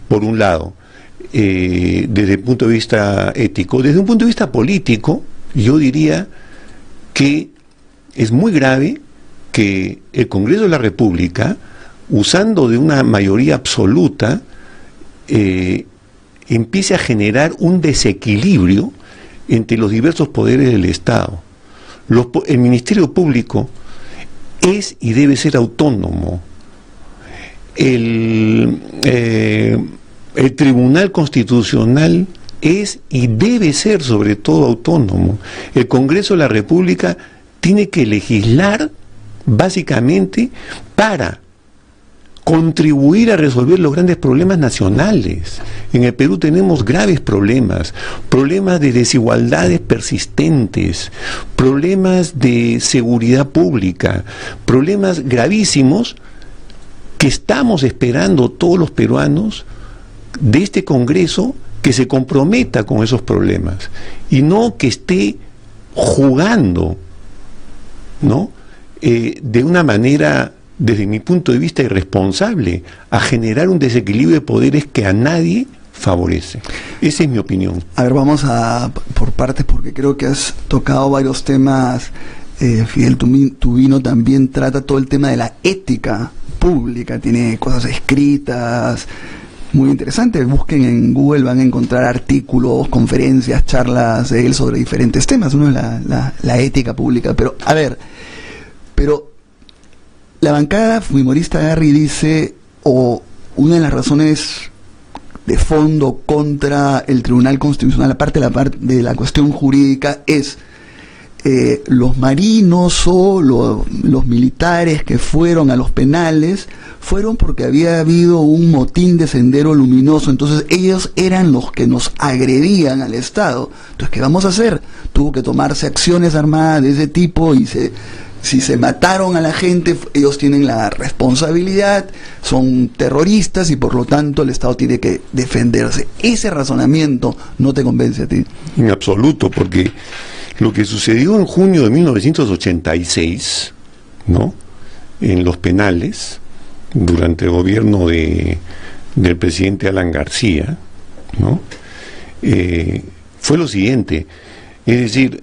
S16: Por un lado, desde el punto de vista ético. Desde un punto de vista político, yo diría que es muy grave que el Congreso de la República, usando de una mayoría absoluta, empiece a generar un desequilibrio entre los diversos poderes del Estado. El Ministerio Público es y debe ser autónomo. El Tribunal Constitucional es y debe ser sobre todo autónomo. El Congreso de la República tiene que legislar básicamente para contribuir a resolver los grandes problemas nacionales. En el Perú tenemos graves problemas de desigualdades persistentes, problemas de seguridad pública, problemas gravísimos que estamos esperando todos los peruanos de este Congreso que se comprometa con esos problemas y no que esté jugando, ¿no? De una manera, desde mi punto de vista, irresponsable, a generar un desequilibrio de poderes que a nadie favorece. Esa es mi opinión.
S4: A ver, vamos por partes, porque creo que has tocado varios temas. Fidel Tubino también trata todo el tema de la ética pública, tiene cosas escritas muy interesantes. Busquen en Google, van a encontrar artículos, conferencias, charlas de él sobre diferentes temas. Uno es la ética pública. Pero, a ver, la bancada fujimorista Garri dice, una de las razones de fondo contra el Tribunal Constitucional, aparte de la cuestión jurídica, es los marinos o los militares que fueron a los penales fueron porque había habido un motín de Sendero Luminoso, entonces ellos eran los que nos agredían al Estado. Entonces, ¿qué vamos a hacer? Tuvo que tomarse acciones armadas de ese tipo y si se mataron a la gente, ellos tienen la responsabilidad, son terroristas y por lo tanto el Estado tiene que defenderse. Ese razonamiento no te convence a ti.
S16: En absoluto, porque lo que sucedió en junio de 1986, ¿no?, en los penales, durante el gobierno del presidente Alan García, ¿no?, fue lo siguiente. Es decir,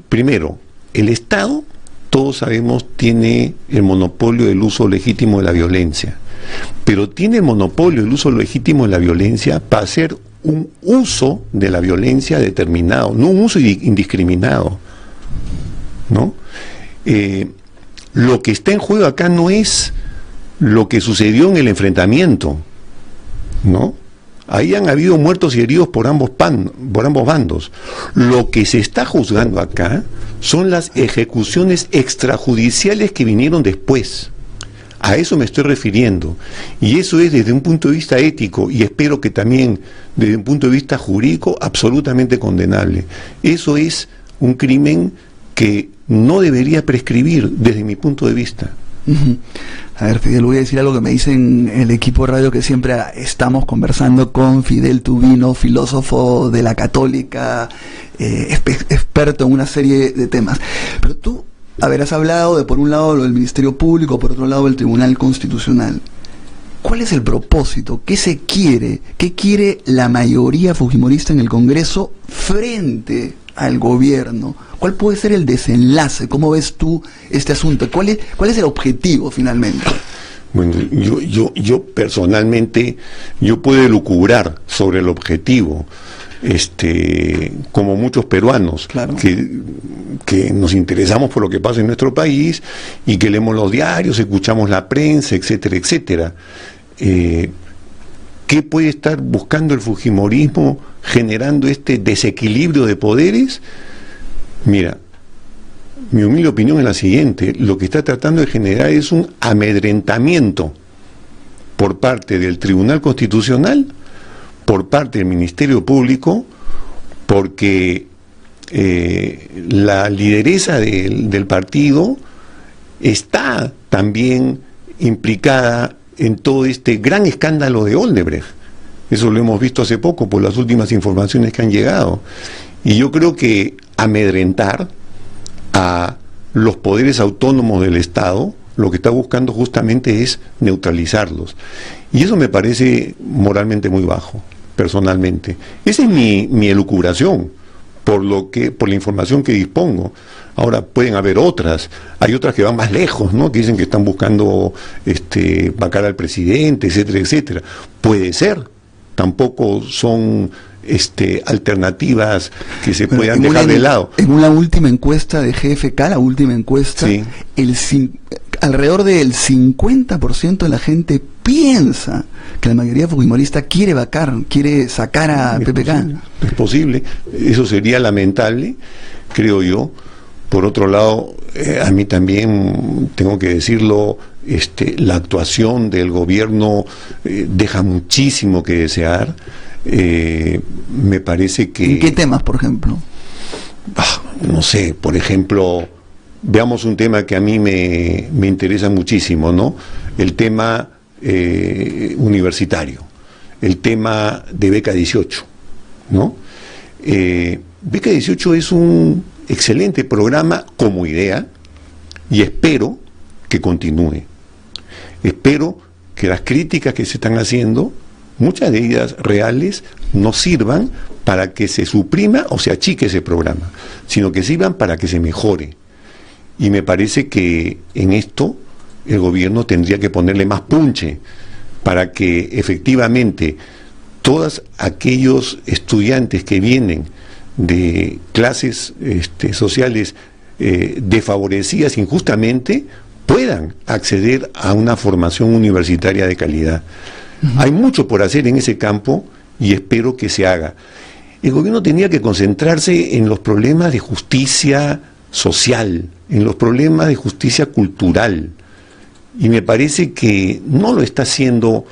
S16: primero, el Estado, todos sabemos, tiene el monopolio del uso legítimo de la violencia, pero tiene el monopolio del uso legítimo de la violencia para hacer un uso de la violencia determinado, no un uso indiscriminado, ¿no? Lo que está en juego acá no es lo que sucedió en el enfrentamiento, ¿no? Ahí han habido muertos y heridos por ambos bandos. Lo que se está juzgando acá son las ejecuciones extrajudiciales que vinieron después. A eso me estoy refiriendo. Y eso es desde un punto de vista ético, y espero que también desde un punto de vista jurídico, absolutamente condenable. Eso es un crimen que no debería prescribir desde mi punto de vista.
S4: A ver, Fidel, voy a decir algo que me dicen el equipo de radio, que siempre estamos conversando con Fidel Tubino, filósofo de la Católica, experto en una serie de temas. Pero tú, a ver, has hablado de, por un lado, lo del Ministerio Público, por otro lado, el Tribunal Constitucional. ¿cuál es el propósito? ¿Qué se quiere? ¿Qué quiere la mayoría fujimorista en el Congreso frente al gobierno? ¿Cuál puede ser el desenlace? ¿Cómo ves tú este asunto? ¿Cuál es el objetivo finalmente?
S16: Bueno, yo personalmente, yo puedo elucubrar sobre el objetivo, como muchos peruanos, claro, que nos interesamos por lo que pasa en nuestro país y que leemos los diarios, escuchamos la prensa, etcétera, etcétera. ¿Qué puede estar buscando el fujimorismo generando este desequilibrio de poderes? Mira, mi humilde opinión es la siguiente: lo que está tratando de generar es un amedrentamiento por parte del Tribunal Constitucional, por parte del Ministerio Público, porque la lideresa del partido está también implicada en todo este gran escándalo de Odebrecht. Eso lo hemos visto hace poco por las últimas informaciones que han llegado. Y yo creo que amedrentar a los poderes autónomos del Estado, lo que está buscando justamente es neutralizarlos. Y eso me parece moralmente muy bajo, personalmente. Esa es mi elucubración, por la información que dispongo. Ahora pueden haber otras, hay otras que van más lejos, ¿no? Que dicen que están buscando vacar al presidente, etcétera, etcétera. Puede ser, tampoco son alternativas que se puedan dejar de lado.
S4: En una última encuesta de GFK, la última encuesta, sí, alrededor del 50% de la gente piensa que la mayoría fujimorista quiere vacar, quiere sacar a PPK.
S16: Es posible, eso sería lamentable, creo yo. Por otro lado, a mí también, tengo que decirlo, la actuación del gobierno deja muchísimo que desear. Me parece que...
S4: ¿En qué temas, por ejemplo?
S16: No sé, por ejemplo, veamos un tema que a mí me interesa muchísimo, ¿no? El tema universitario, el tema de Beca 18, ¿no? Beca 18 es un excelente programa como idea y espero que continúe. Espero que las críticas que se están haciendo, muchas de ellas reales, no sirvan para que se suprima o se achique ese programa, sino que sirvan para que se mejore. Y me parece que en esto el gobierno tendría que ponerle más punche para que efectivamente todos aquellos estudiantes que vienen de clases sociales desfavorecidas injustamente puedan acceder a una formación universitaria de calidad. Hay mucho por hacer en ese campo y espero que se haga. El gobierno tendría que concentrarse en los problemas de justicia social, en los problemas de justicia cultural, y me parece que no lo está haciendo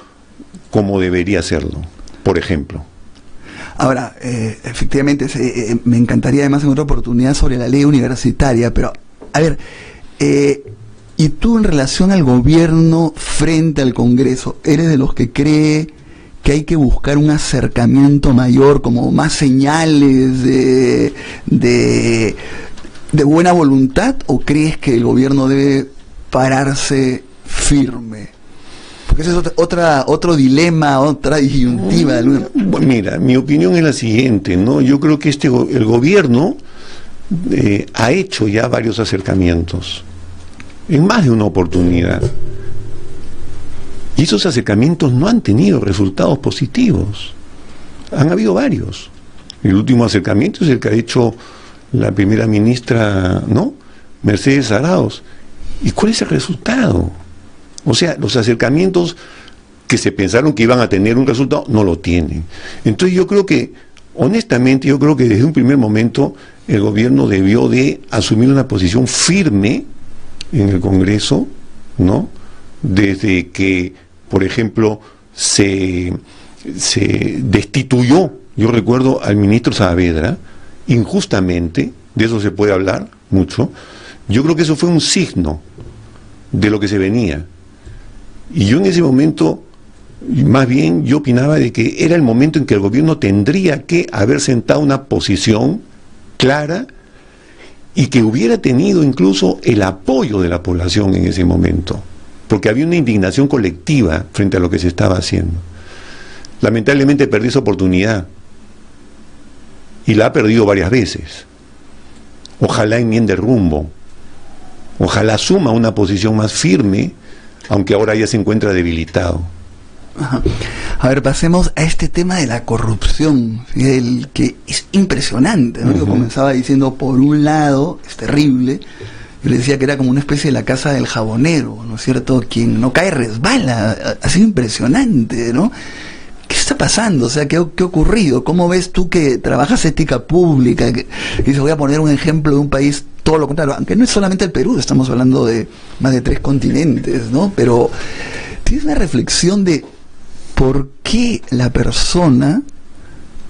S16: como debería hacerlo, por ejemplo.
S4: Ahora, efectivamente, me encantaría además en otra oportunidad sobre la ley universitaria, pero, a ver, y tú en relación al gobierno frente al Congreso, ¿eres de los que cree que hay que buscar un acercamiento mayor, como más señales de buena voluntad, o crees que el gobierno debe pararse firme? Porque ese es otro dilema, otra disyuntiva.
S16: Mira, mi opinión es la siguiente, ¿no? Yo creo que el gobierno ha hecho ya varios acercamientos, en más de una oportunidad. Y esos acercamientos no han tenido resultados positivos. Han habido varios. El último acercamiento es el que ha hecho la primera ministra, ¿no?, Mercedes Arauz. ¿Y cuál es el resultado? O sea, los acercamientos que se pensaron que iban a tener un resultado, no lo tienen. Entonces yo creo que, honestamente, desde un primer momento el gobierno debió de asumir una posición firme en el Congreso, ¿no?, desde que, por ejemplo, se destituyó, yo recuerdo, al ministro Saavedra, injustamente, de eso se puede hablar mucho. Yo creo que eso fue un signo de lo que se venía. Y yo en ese momento, más bien, yo opinaba de que era el momento en que el gobierno tendría que haber sentado una posición clara y que hubiera tenido incluso el apoyo de la población en ese momento. porque había una indignación colectiva frente a lo que se estaba haciendo. Lamentablemente perdió esa oportunidad y la ha perdido varias veces. Ojalá enmiende el rumbo, ojalá asuma una posición más firme, aunque ahora ya se encuentra debilitado.
S4: Ajá. A ver, pasemos a este tema de la corrupción, Fidel, que es impresionante, ¿no? Yo comenzaba diciendo, por un lado, es terrible. Yo le decía que era como una especie de la casa del jabonero, ¿no es cierto? Quien no cae resbala. Ha sido impresionante, ¿no? ¿Qué está pasando? O sea, ¿qué ha ocurrido? ¿Cómo ves tú que trabajas ética pública? Que dices, voy a poner un ejemplo de un país, todo lo contrario, aunque no es solamente el Perú, estamos hablando de más de 3 continentes, ¿no? Pero tienes una reflexión de por qué la persona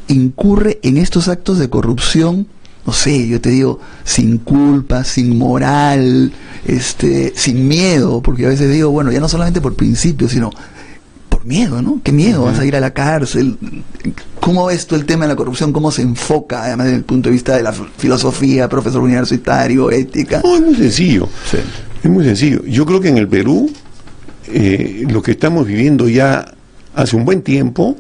S4: incurre en estos actos de corrupción, no sé, yo te digo, sin culpa, sin moral, sin miedo, porque a veces digo, bueno, ya no solamente por principio, sino por miedo, ¿no? ¿Qué miedo? ¿Vas a ir a la cárcel? ¿Cómo ves tú el tema de la corrupción? ¿Cómo se enfoca, además desde el punto de vista de la filosofía, profesor universitario, ética?
S16: No, es muy sencillo. Sí. Es muy sencillo. Yo creo que en el Perú, lo que estamos viviendo ya hace un buen tiempo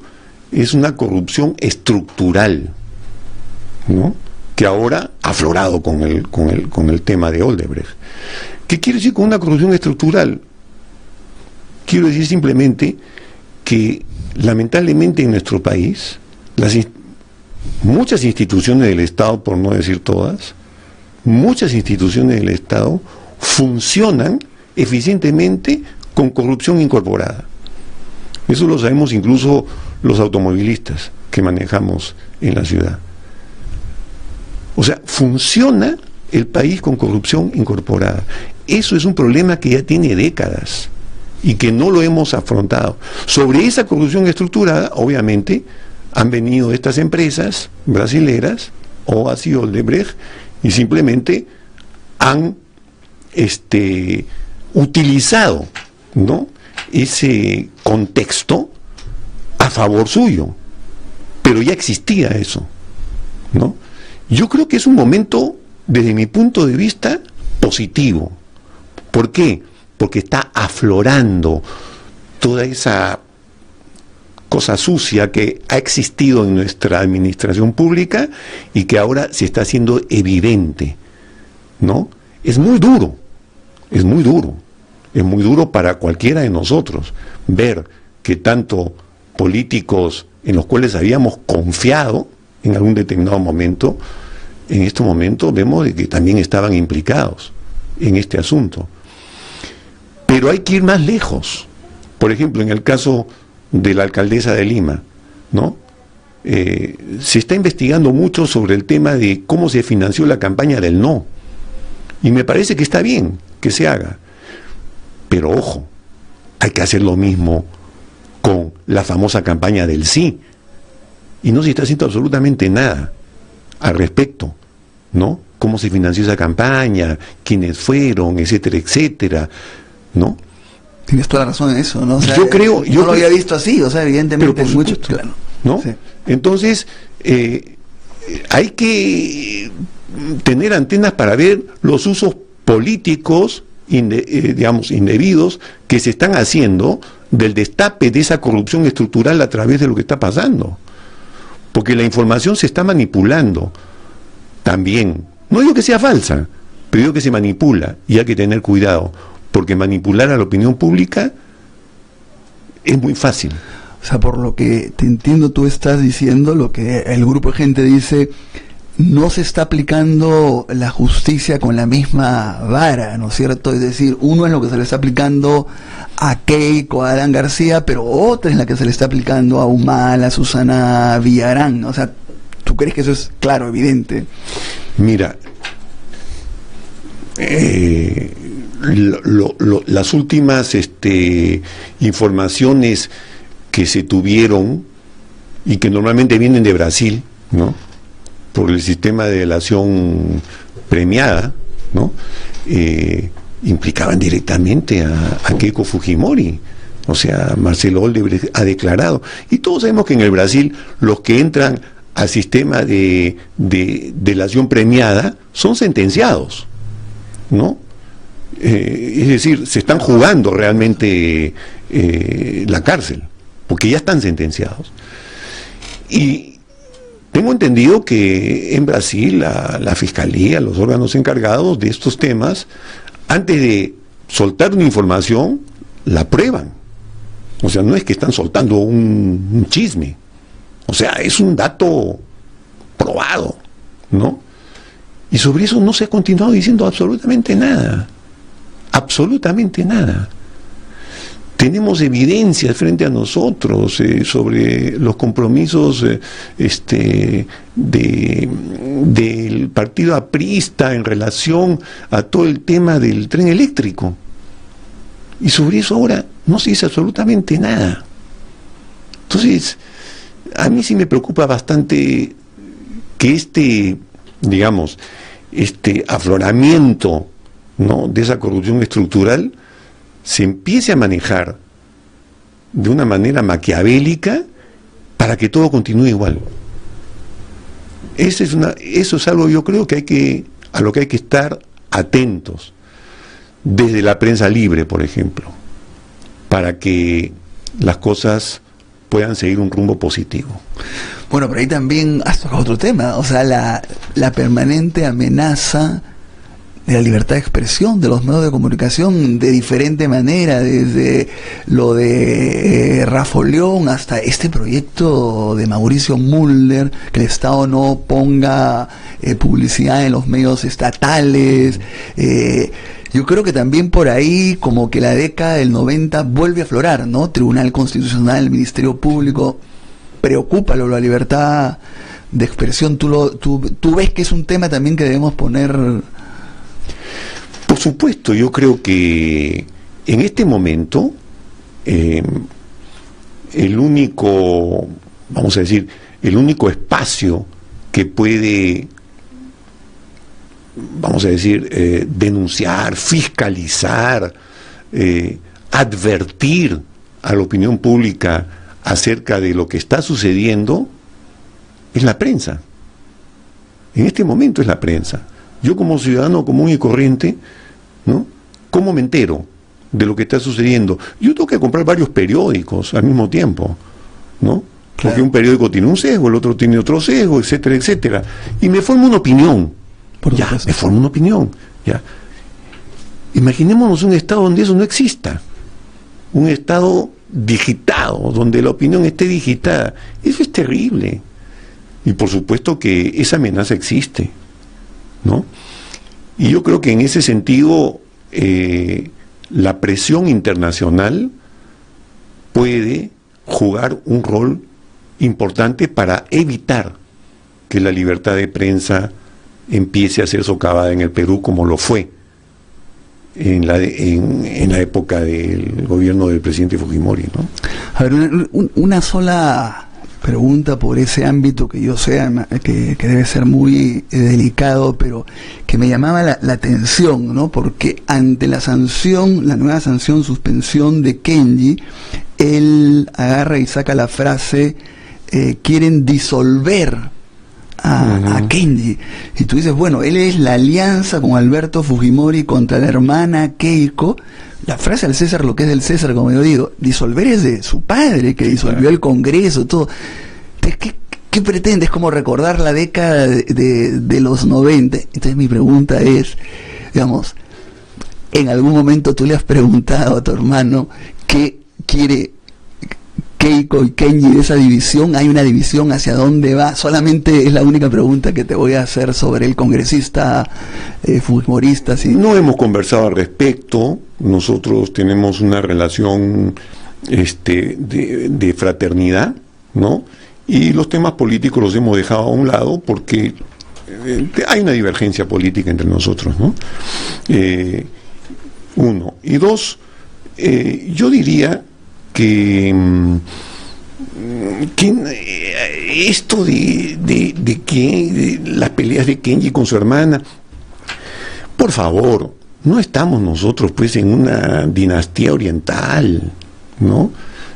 S16: es una corrupción estructural, ¿no? Que ahora ha aflorado con el tema de Odebrecht. ¿Qué quiere decir con una corrupción estructural? Quiero decir simplemente que lamentablemente en nuestro país muchas instituciones del Estado, por no decir todas, muchas instituciones del Estado funcionan eficientemente con corrupción incorporada. Eso lo sabemos incluso los automovilistas que manejamos en la ciudad. O sea, funciona el país con corrupción incorporada. Eso es un problema que ya tiene décadas y que no lo hemos afrontado. Sobre esa corrupción estructurada, obviamente, han venido estas empresas brasileras, OAS y Odebrecht, y simplemente han utilizado, ¿no?, ese contexto a favor suyo. Pero ya existía eso, ¿no? Yo creo que es un momento, desde mi punto de vista, positivo. ¿Por qué? Porque está aflorando toda esa cosa sucia que ha existido en nuestra administración pública y que ahora se está haciendo evidente, ¿no? Es muy duro, es muy duro, es muy duro para cualquiera de nosotros ver que tanto políticos en los cuales habíamos confiado en algún determinado momento, en este momento vemos de que también estaban implicados en este asunto. Pero hay que ir más lejos. Por ejemplo, en el caso de la alcaldesa de Lima, ¿no? Se está investigando mucho sobre el tema de cómo se financió la campaña del no. Y me parece que está bien que se haga. Pero ojo, hay que hacer lo mismo con la famosa campaña del sí. Y no se está haciendo absolutamente nada al respecto, ¿no? Cómo se financió esa campaña, quiénes fueron, etcétera, etcétera, ¿no?
S4: Tienes toda la razón en eso, ¿no? O sea,
S16: yo creo,
S4: no lo había visto así, o sea, evidentemente
S16: pero por
S4: mucho,
S16: supuesto,
S4: claro,
S16: ¿no?
S4: Sí.
S16: Entonces, hay que tener antenas para ver los usos políticos, digamos, indebidos que se están haciendo del destape de esa corrupción estructural a través de lo que está pasando. Porque la información se está manipulando también. No digo que sea falsa, pero digo que se manipula y hay que tener cuidado, porque manipular a la opinión pública es muy fácil.
S4: O sea, por lo que te entiendo, tú estás diciendo lo que el grupo de gente dice, no se está aplicando la justicia con la misma vara, ¿no es cierto? Es decir, uno es lo que se le está aplicando a Keiko, a Adán García, pero otra es la que se le está aplicando a Humala, a Susana Villarán, ¿no? O sea, ¿tú crees que eso es claro, evidente?
S16: Mira, las últimas informaciones que se tuvieron y que normalmente vienen de Brasil, ¿no?, por el sistema de delación premiada, ¿no?, implicaban directamente a Keiko Fujimori. O sea, Marcelo Odebrecht ha declarado. Y todos sabemos que en el Brasil los que entran al sistema de delación premiada son sentenciados, ¿no? Es decir, se están jugando realmente la cárcel, porque ya están sentenciados. Y tengo entendido que en Brasil la fiscalía, los órganos encargados de estos temas, antes de soltar una información, la prueban. O sea, no es que están soltando un chisme. O sea, es un dato probado, ¿no? Y sobre eso no se ha continuado diciendo absolutamente nada. Absolutamente nada. Tenemos evidencias frente a nosotros sobre los compromisos del partido aprista en relación a todo el tema del tren eléctrico. Y sobre eso ahora no se dice absolutamente nada. Entonces, a mí sí me preocupa bastante que digamos, afloramiento, ¿no?, de esa corrupción estructural se empiece a manejar de una manera maquiavélica para que todo continúe igual. Eso es algo, yo creo, a lo que hay que estar atentos desde la prensa libre, por ejemplo, para que las cosas puedan seguir un rumbo positivo.
S4: Bueno, pero ahí también has tocado otro tema, o sea, la permanente amenaza de la libertad de expresión de los medios de comunicación de diferente manera, desde lo de Rafa León hasta este proyecto de Mauricio Mulder, que el Estado no ponga publicidad en los medios estatales. Yo creo que también por ahí, como que la década del 90 vuelve a aflorar, ¿no? Tribunal Constitucional, Ministerio Público, preocupa la libertad de expresión. ¿Tú ves que es un tema también que debemos poner?
S16: Por supuesto, yo creo que en este momento el único espacio que puede, denunciar, fiscalizar, advertir a la opinión pública acerca de lo que está sucediendo es la prensa. En este momento es la prensa. Yo, como ciudadano común y corriente, ¿no?, ¿cómo me entero de lo que está sucediendo? Yo tengo que comprar varios periódicos al mismo tiempo, ¿no? Claro. Porque un periódico tiene un sesgo, el otro tiene otro sesgo, etcétera, etcétera. Y me formo una opinión. Me formo una opinión. Ya. Imaginémonos un estado donde eso no exista. Un estado digitado, donde la opinión esté digitada. Eso es terrible. Y por supuesto que esa amenaza existe, ¿no? Y yo creo que en ese sentido la presión internacional puede jugar un rol importante para evitar que la libertad de prensa empiece a ser socavada en el Perú, como lo fue en la época del gobierno del presidente Fujimori, ¿no?
S4: A ver, una sola pregunta por ese ámbito que yo sé que debe ser muy delicado, pero que me llamaba la atención, ¿no? Porque ante la nueva sanción, suspensión de Kenji, él agarra y saca la frase, quieren disolver a Kenji. Y tú dices, bueno, él es la alianza con Alberto Fujimori contra la hermana Keiko. La frase al César lo que es del César, como yo digo, disolver es de su padre, que disolvió el Congreso, todo. ¿Qué pretende? Es como recordar la década de los 90. Entonces mi pregunta es, digamos, ¿en algún momento tú le has preguntado a tu hermano qué quiere Keiko y Kenji de esa división? ¿Hay una división? ¿Hacia dónde va? Solamente es la única pregunta que te voy a hacer sobre el congresista fujimorista. ¿Sí?
S16: No hemos conversado al respecto. Nosotros tenemos una relación de fraternidad, ¿no? Y los temas políticos los hemos dejado a un lado porque hay una divergencia política entre nosotros, ¿no? Uno. Y dos, yo diría que esto de las peleas de Kenji con su hermana, por favor, no estamos nosotros pues en una dinastía oriental, ¿no?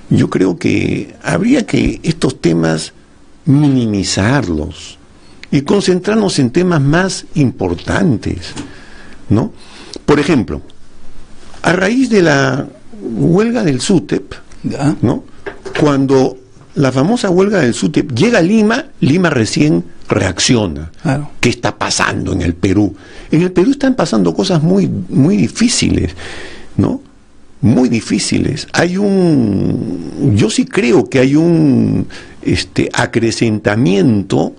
S16: Yo creo que habría que estos temas minimizarlos y concentrarnos en temas más importantes, ¿no? Por ejemplo, A raíz de la huelga del SUTEP, ¿no? Cuando la famosa huelga del SUTEP llega a Lima, Lima recién reacciona.
S4: Claro.
S16: ¿Qué está pasando en el Perú? En el Perú están pasando cosas muy, muy difíciles, ¿no? Muy difíciles. Yo sí creo que hay un acrecentamiento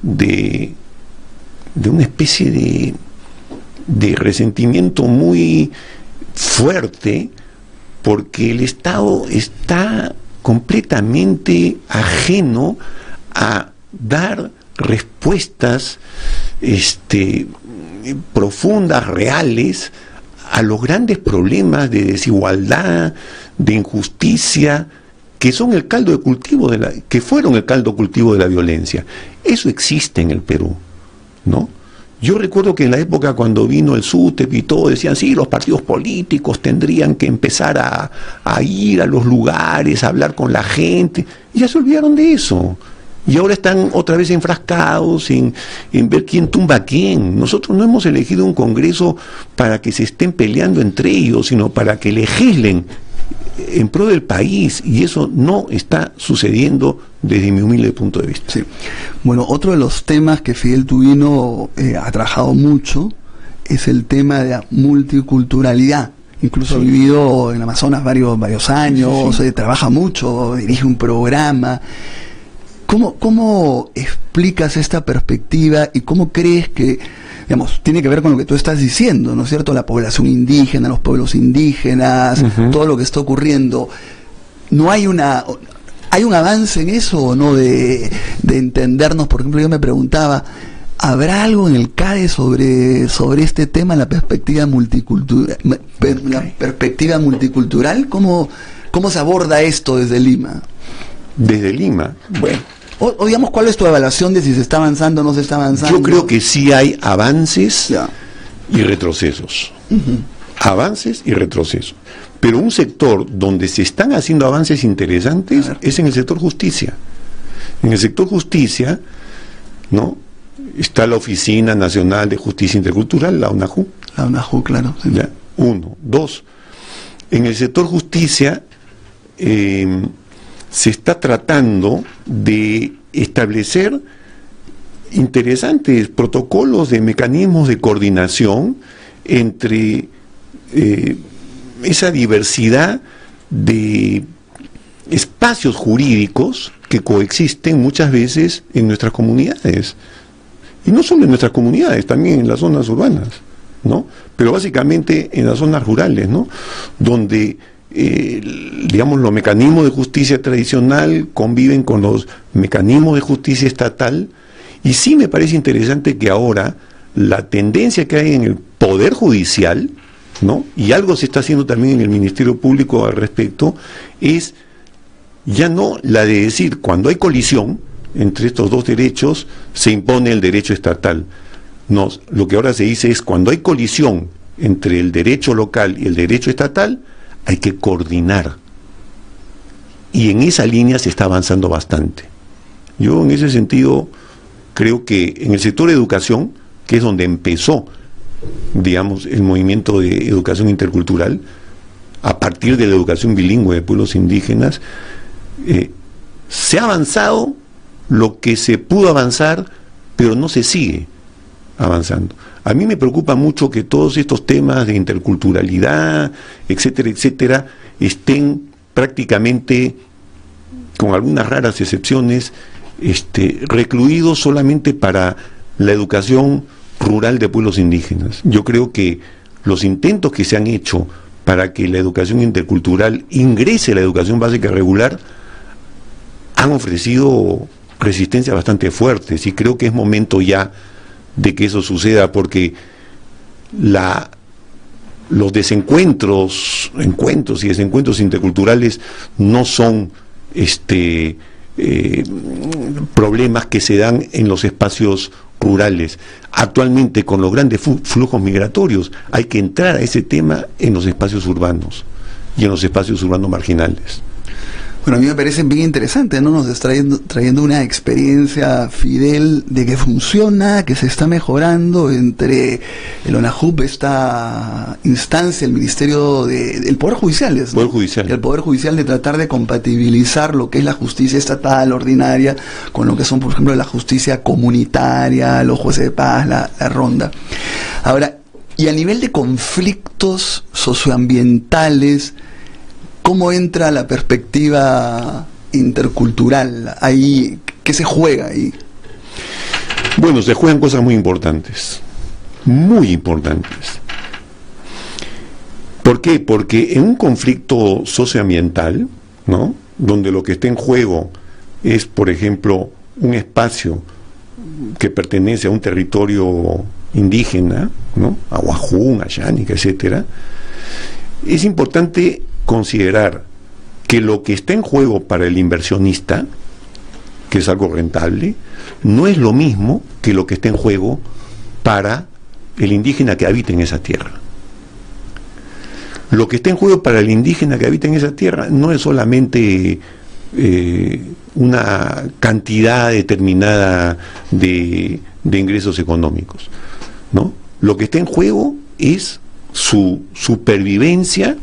S16: de una especie de resentimiento muy fuerte, porque el Estado está completamente ajeno a dar respuestas profundas, reales, a los grandes problemas de desigualdad, de injusticia, que son el caldo de cultivo que fueron el caldo de cultivo de la violencia. Eso existe en el Perú, ¿no? Yo recuerdo que en la época cuando vino el SUTEP y todo, decían, sí, los partidos políticos tendrían que empezar a ir a los lugares, a hablar con la gente, y ya se olvidaron de eso. Y ahora están otra vez enfrascados en ver quién tumba a quién. Nosotros no hemos elegido un Congreso para que se estén peleando entre ellos, sino para que legislen en pro del país, y eso no está sucediendo desde mi humilde punto de vista.
S4: Sí. Bueno, otro de los temas que Fidel Tubino ha trabajado mucho es el tema de la multiculturalidad. Incluso ha vivido en Amazonas varios años, trabaja mucho, dirige un programa. ¿Cómo explicas esta perspectiva y cómo crees que, digamos, tiene que ver con lo que tú estás diciendo, ¿no es cierto? La población indígena, los pueblos indígenas, todo lo que está ocurriendo. ¿No hay un avance en eso o no de entendernos? Por ejemplo, yo me preguntaba, ¿habrá algo en el CADE sobre este tema, la perspectiva multicultural? La perspectiva multicultural, ¿cómo se aborda esto desde Lima?
S16: Desde Lima, bueno.
S4: O digamos, ¿cuál es tu evaluación de si se está avanzando o no se está avanzando?
S16: Yo creo que sí hay avances y retrocesos. Avances y retrocesos. Pero un sector donde se están haciendo avances interesantes es en el sector justicia. En el sector justicia, ¿no?, está la Oficina Nacional de Justicia Intercultural, la ONAJU.
S4: La ONAJU, claro. Sí.
S16: ¿Ya? 1. 2. En el sector justicia se está tratando de establecer interesantes protocolos de mecanismos de coordinación entre esa diversidad de espacios jurídicos que coexisten muchas veces en nuestras comunidades. Y no solo en nuestras comunidades, también en las zonas urbanas, ¿no? Pero básicamente en las zonas rurales, ¿no?, donde digamos, los mecanismos de justicia tradicional conviven con los mecanismos de justicia estatal. Y sí me parece interesante que ahora la tendencia que hay en el Poder Judicial, ¿no?, y algo se está haciendo también en el Ministerio Público al respecto, es ya no la de decir, cuando hay colisión entre estos dos derechos, se impone el derecho estatal. No, lo que ahora se dice es, cuando hay colisión entre el derecho local y el derecho estatal, hay que coordinar. Y en esa línea se está avanzando bastante. Yo en ese sentido creo que en el sector de educación, que es donde empezó, digamos, el movimiento de educación intercultural, a partir de la educación bilingüe de pueblos indígenas, se ha avanzado lo que se pudo avanzar, pero no se sigue avanzando. A mí me preocupa mucho que todos estos temas de interculturalidad, etcétera, etcétera, estén prácticamente, con algunas raras excepciones, recluidos solamente para la educación rural de pueblos indígenas. Yo creo que los intentos que se han hecho para que la educación intercultural ingrese a la educación básica regular han ofrecido resistencias bastante fuertes, y creo que es momento ya de que eso suceda, porque los encuentros y desencuentros interculturales no son problemas que se dan en los espacios rurales. Actualmente, con los grandes flujos migratorios, hay que entrar a ese tema en los espacios urbanos y en los espacios urbanos marginales.
S4: Bueno, a mí me parece bien interesante, ¿no? Nos está trayendo una experiencia, Fidel, de que funciona, que se está mejorando entre el ONAJUP, esta instancia, el Ministerio del Poder Judicial, ¿no?
S16: Poder Judicial.
S4: El Poder Judicial, de tratar de compatibilizar lo que es la justicia estatal, ordinaria, con lo que son, por ejemplo, la justicia comunitaria, los jueces de paz, la ronda. Ahora, y a nivel de conflictos socioambientales, ¿cómo entra la perspectiva intercultural? Ahí, ¿qué se juega ahí?
S16: Bueno, se juegan cosas muy importantes. Muy importantes. ¿Por qué? Porque en un conflicto socioambiental, ¿no?, donde lo que está en juego es, por ejemplo, un espacio que pertenece a un territorio indígena, ¿no?, a Huajún, a Yánica, etcétera, es importante considerar que lo que está en juego para el inversionista, que es algo rentable, no es lo mismo que lo que está en juego para el indígena que habita en esa tierra. Lo que está en juego para el indígena que habita en esa tierra no es solamente una cantidad determinada de ingresos económicos, ¿no? Lo que está en juego es su supervivencia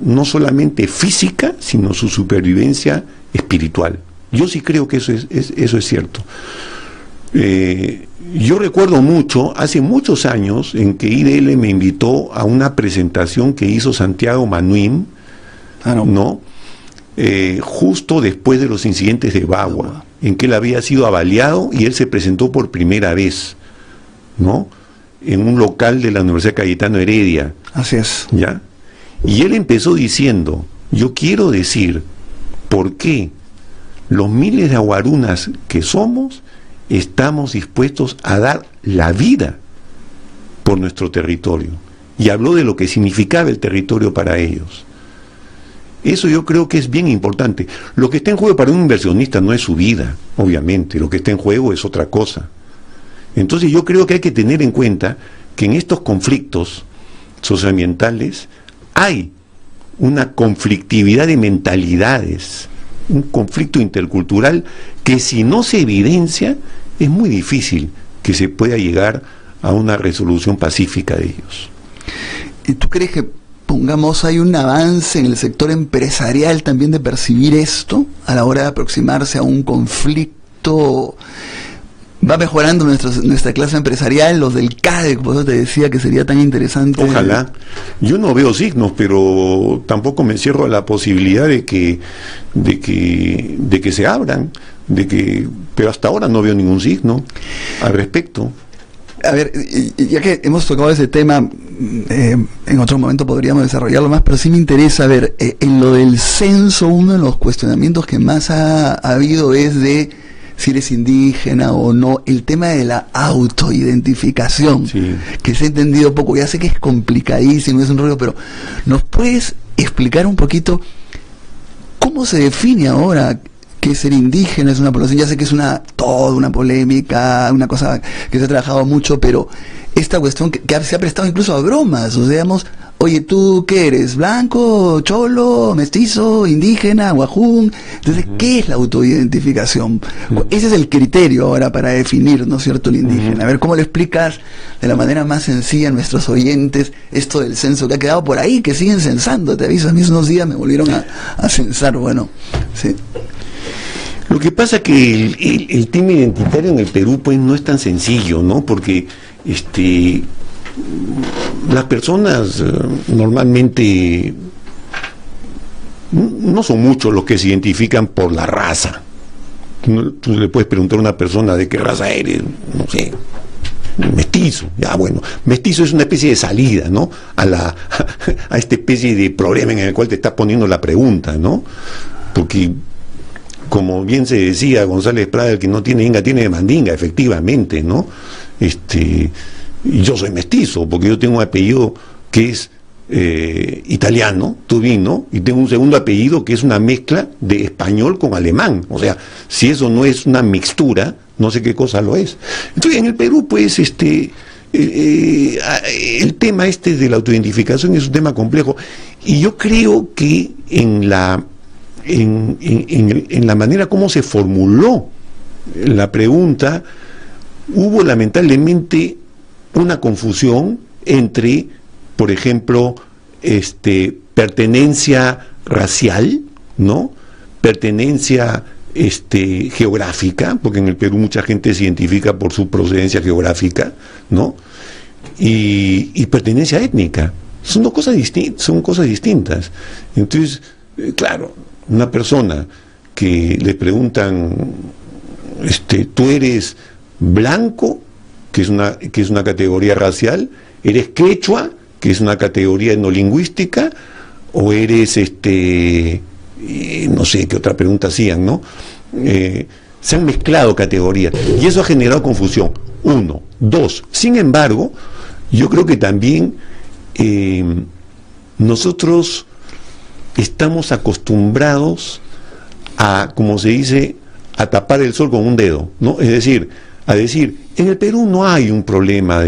S16: no solamente física, sino su supervivencia espiritual. Yo sí creo que eso es cierto. Yo recuerdo mucho, hace muchos años, en que IDL me invitó a una presentación que hizo Santiago Manuín, ¿no? Justo después de los incidentes de Bagua, en que él había sido avaliado y él se presentó por primera vez, ¿no?, en un local de la Universidad Cayetano Heredia.
S4: Así es.
S16: ¿Ya? Y él empezó diciendo: yo quiero decir por qué los miles de aguarunas que somos estamos dispuestos a dar la vida por nuestro territorio. Y habló de lo que significaba el territorio para ellos. Eso yo creo que es bien importante. Lo que está en juego para un inversionista no es su vida, obviamente. Lo que está en juego es otra cosa. Entonces yo creo que hay que tener en cuenta que en estos conflictos socioambientales hay una conflictividad de mentalidades, un conflicto intercultural que, si no se evidencia, es muy difícil que se pueda llegar a una resolución pacífica de ellos.
S4: ¿Y tú crees que, pongamos, hay un avance en el sector empresarial también de percibir esto a la hora de aproximarse a un conflicto? ¿Va mejorando nuestra clase empresarial, los del CADE, por eso te decía que sería tan interesante?
S16: Ojalá. Yo no veo signos, pero tampoco me cierro a la posibilidad de que se abran, pero hasta ahora no veo ningún signo al respecto.
S4: A ver, ya que hemos tocado ese tema, en otro momento podríamos desarrollarlo más, pero sí me interesa ver, en lo del censo, uno de los cuestionamientos que más ha habido es de si eres indígena o no, el tema de la autoidentificación, sí, que se ha entendido poco. Ya sé que es complicadísimo, es un rollo, pero ¿nos puedes explicar un poquito cómo se define ahora que ser indígena es una población? Ya sé que es toda una polémica, una cosa que se ha trabajado mucho, pero esta cuestión que se ha prestado incluso a bromas, o sea, digamos, oye, ¿tú qué eres? ¿Blanco, cholo, mestizo, indígena, guajún? Entonces, ¿qué es la autoidentificación? Ese es el criterio ahora para definir, ¿no es cierto?, el indígena. A ver, ¿cómo lo explicas de la manera más sencilla a nuestros oyentes esto del censo que ha quedado por ahí, que siguen censando? Te aviso, a mí hace unos días me volvieron a censar, bueno, sí.
S16: Lo que pasa que el tema identitario en el Perú pues no es tan sencillo, ¿no? Porque las personas normalmente no son muchos los que se identifican por la raza. Tú le puedes preguntar a una persona de qué raza eres, no sé, mestizo. Ya, bueno, mestizo es una especie de salida, ¿no?, a esta especie de problema en el cual te está poniendo la pregunta, ¿no? Porque, como bien se decía González Prada, el que no tiene inga tiene de mandinga, efectivamente, ¿no? Y yo soy mestizo, porque yo tengo un apellido que es italiano, Tubino, y tengo un segundo apellido que es una mezcla de español con alemán. O sea, si eso no es una mixtura, no sé qué cosa lo es. Entonces, en el Perú, pues, el tema de la autoidentificación es un tema complejo, y yo creo que en la manera como se formuló la pregunta hubo lamentablemente una confusión entre, por ejemplo, pertenencia racial, ¿no? Pertenencia geográfica, porque en el Perú mucha gente se identifica por su procedencia geográfica, ¿no? Y pertenencia étnica. Son dos cosas distintas. Entonces, claro, una persona que le preguntan, ¿tú eres blanco, que es una categoría racial? ¿Eres quechua, que es una categoría etnolingüística? ¿O eres, no sé qué otra pregunta hacían, ¿no? Se han mezclado categorías y eso ha generado confusión. 1, 2. Sin embargo, yo creo que también nosotros estamos acostumbrados a, como se dice, a tapar el sol con un dedo, ¿no? Es decir, a decir, en el Perú no hay un problema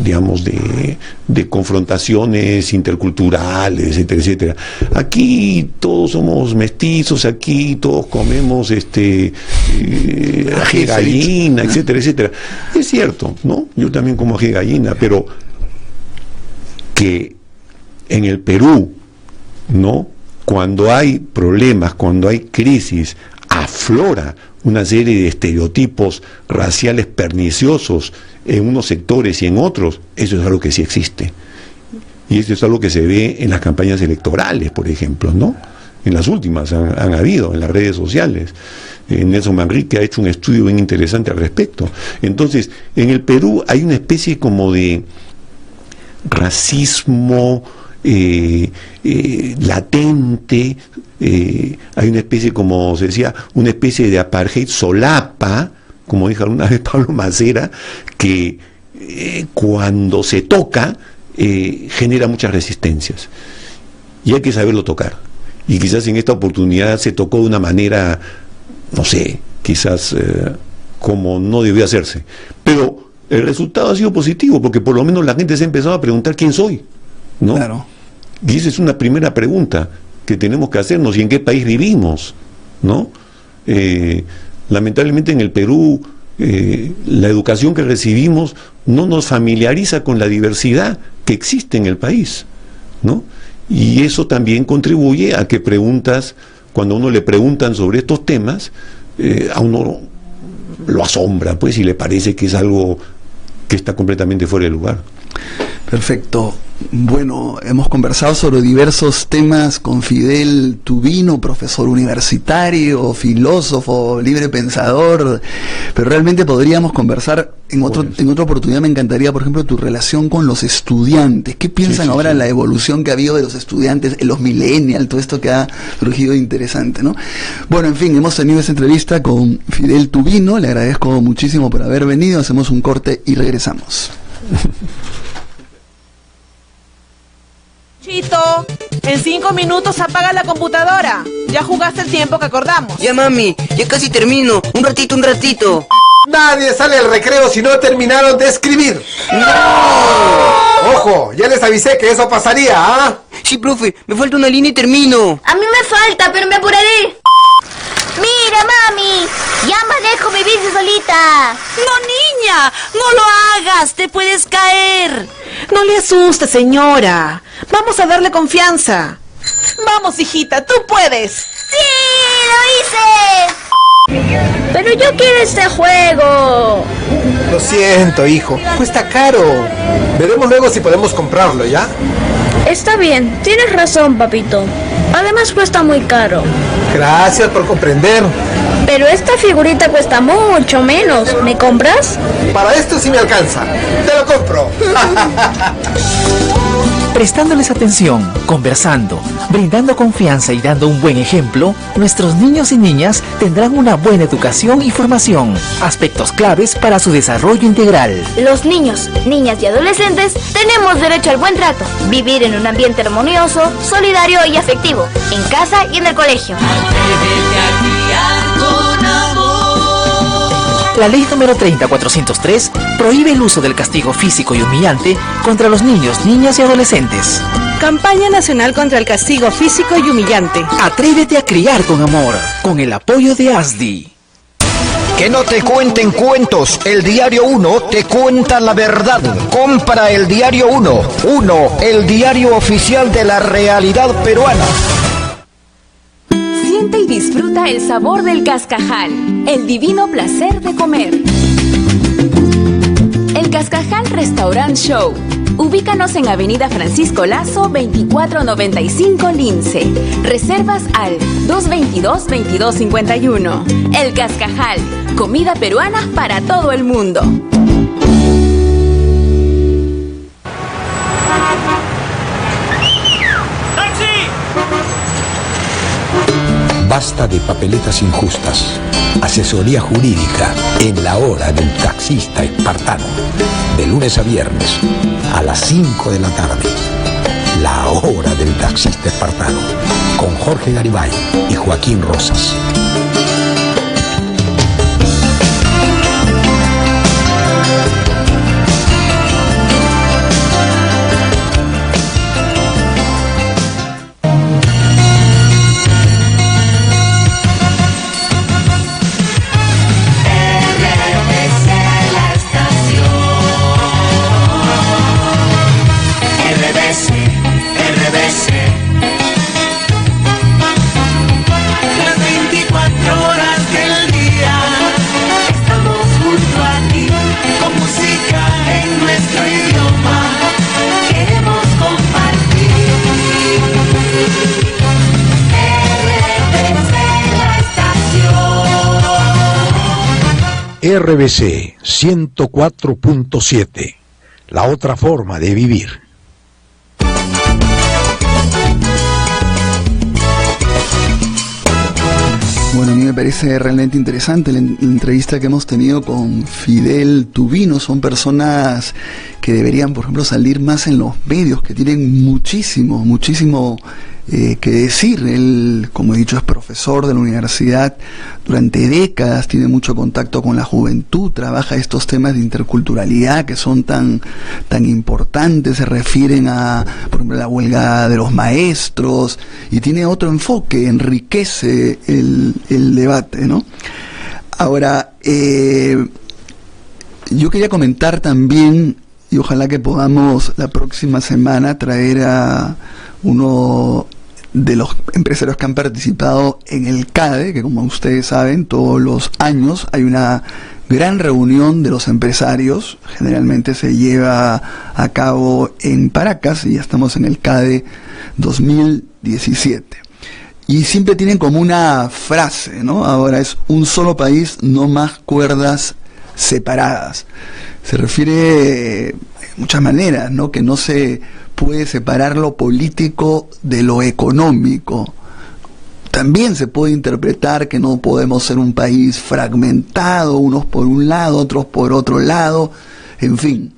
S16: digamos, de confrontaciones interculturales, etcétera, etcétera. Aquí todos somos mestizos, aquí todos comemos ají de gallina, etcétera, etcétera. Es cierto, ¿no? Yo también como ají de gallina, pero que en el Perú, ¿no? Cuando hay problemas, cuando hay crisis, aflora una serie de estereotipos raciales perniciosos en unos sectores y en otros. Eso es algo que sí existe. Y eso es algo que se ve en las campañas electorales, por ejemplo, ¿no? En las últimas han habido, en las redes sociales. Nelson Manrique ha hecho un estudio bien interesante al respecto. Entonces, en el Perú hay una especie como de racismo latente, hay una especie, como se decía, una especie de apartheid solapa, como dijo alguna vez Pablo Macera, que cuando se toca genera muchas resistencias y hay que saberlo tocar, y quizás en esta oportunidad se tocó de una manera, no sé, quizás como no debió hacerse, pero el resultado ha sido positivo, porque por lo menos la gente se ha empezado a preguntar quién soy, ¿no? Claro. Y esa es una primera pregunta que tenemos que hacernos, y en qué país vivimos, ¿no? Lamentablemente en el Perú la educación que recibimos no nos familiariza con la diversidad que existe en el país, ¿no? Y eso también contribuye a que cuando a uno le preguntan sobre estos temas, a uno lo asombra, pues, y le parece que es algo que está completamente fuera de lugar.
S4: Perfecto. Bueno, hemos conversado sobre diversos temas con Fidel Tubino, profesor universitario, filósofo, libre pensador, pero realmente podríamos conversar en otra oportunidad. Me encantaría, por ejemplo, tu relación con los estudiantes. ¿Qué piensan ahora la evolución que ha habido de los estudiantes, los millennials, todo esto que ha surgido interesante, ¿no? Bueno, en fin, hemos tenido esta entrevista con Fidel Tubino, le agradezco muchísimo por haber venido, hacemos un corte y regresamos.
S11: Chito, en 5 minutos apaga la computadora. Ya jugaste el tiempo que acordamos.
S17: Ya, mami, ya casi termino. Un ratito.
S18: Nadie sale al recreo si no terminaron de escribir.
S17: ¡No!
S18: Ojo, ya les avisé que eso pasaría, ¿ah?
S17: Sí, profe, me falta una línea y termino.
S13: A mí me falta, pero me apuraré. Mira, mami, ya manejo mi bici solita.
S11: No, niña, no lo hagas, te puedes caer. No le asuste, señora. Vamos a darle confianza. Vamos, hijita, tú puedes.
S13: ¡Sí, lo hice!
S12: Pero yo quiero este juego.
S18: Lo siento, hijo, cuesta caro. Veremos luego si podemos comprarlo, ¿ya?
S12: Está bien, tienes razón, papito. Además cuesta muy caro.
S18: Gracias por comprender.
S12: Pero esta figurita cuesta mucho menos. ¿Me compras?
S18: Para esto sí me alcanza. Te lo compro.
S14: Prestándoles atención, conversando, brindando confianza y dando un buen ejemplo, nuestros niños y niñas tendrán una buena educación y formación, aspectos claves para su desarrollo integral.
S13: Los niños, niñas y adolescentes tenemos derecho al buen trato, vivir en un ambiente armonioso, solidario y afectivo, en casa y en el colegio.
S14: La ley número 30403 prohíbe el uso del castigo físico y humillante contra los niños, niñas y adolescentes.
S11: Campaña Nacional contra el Castigo Físico y Humillante.
S14: Atrévete a criar con amor, con el apoyo de ASDI.
S15: Que no te cuenten cuentos, el Diario 1 te cuenta la verdad. Compra el Diario 1, el diario oficial de la realidad peruana.
S19: Siente y disfruta el sabor del cascajal, el divino placer de comer. El Cascajal Restaurant Show. Ubícanos en Avenida Francisco Lazo, 2495 Lince. Reservas al 222-2251. El Cascajal, comida peruana para todo el mundo.
S2: Basta de papeletas injustas. Asesoría jurídica en la hora del taxista espartano. De lunes a viernes a las 5 de la tarde. La hora del taxista espartano. Con Jorge Garibay y Joaquín Rosas. RBC 104.7, la otra forma de vivir.
S4: Bueno, a mí me parece realmente interesante la entrevista que hemos tenido con Fidel Tubino. Son personas que deberían, por ejemplo, salir más en los medios, que tienen muchísimo que decir. Él, como he dicho, es profesor de la universidad durante décadas, tiene mucho contacto con la juventud, trabaja estos temas de interculturalidad que son tan importantes, se refieren a, por ejemplo, la huelga de los maestros, y tiene otro enfoque, enriquece el debate, ¿no? Ahora, yo quería comentar también, y ojalá que podamos la próxima semana traer a uno de los empresarios que han participado en el CADE, que como ustedes saben, todos los años hay una gran reunión de los empresarios, generalmente se lleva a cabo en Paracas, y ya estamos en el CADE 2017. Y siempre tienen como una frase, ¿no? Ahora es un solo país, no más cuerdas separadas. Se refiere de muchas maneras, ¿no? Que no se puede separar lo político de lo económico. También se puede interpretar que no podemos ser un país fragmentado, unos por un lado, otros por otro lado, en fin.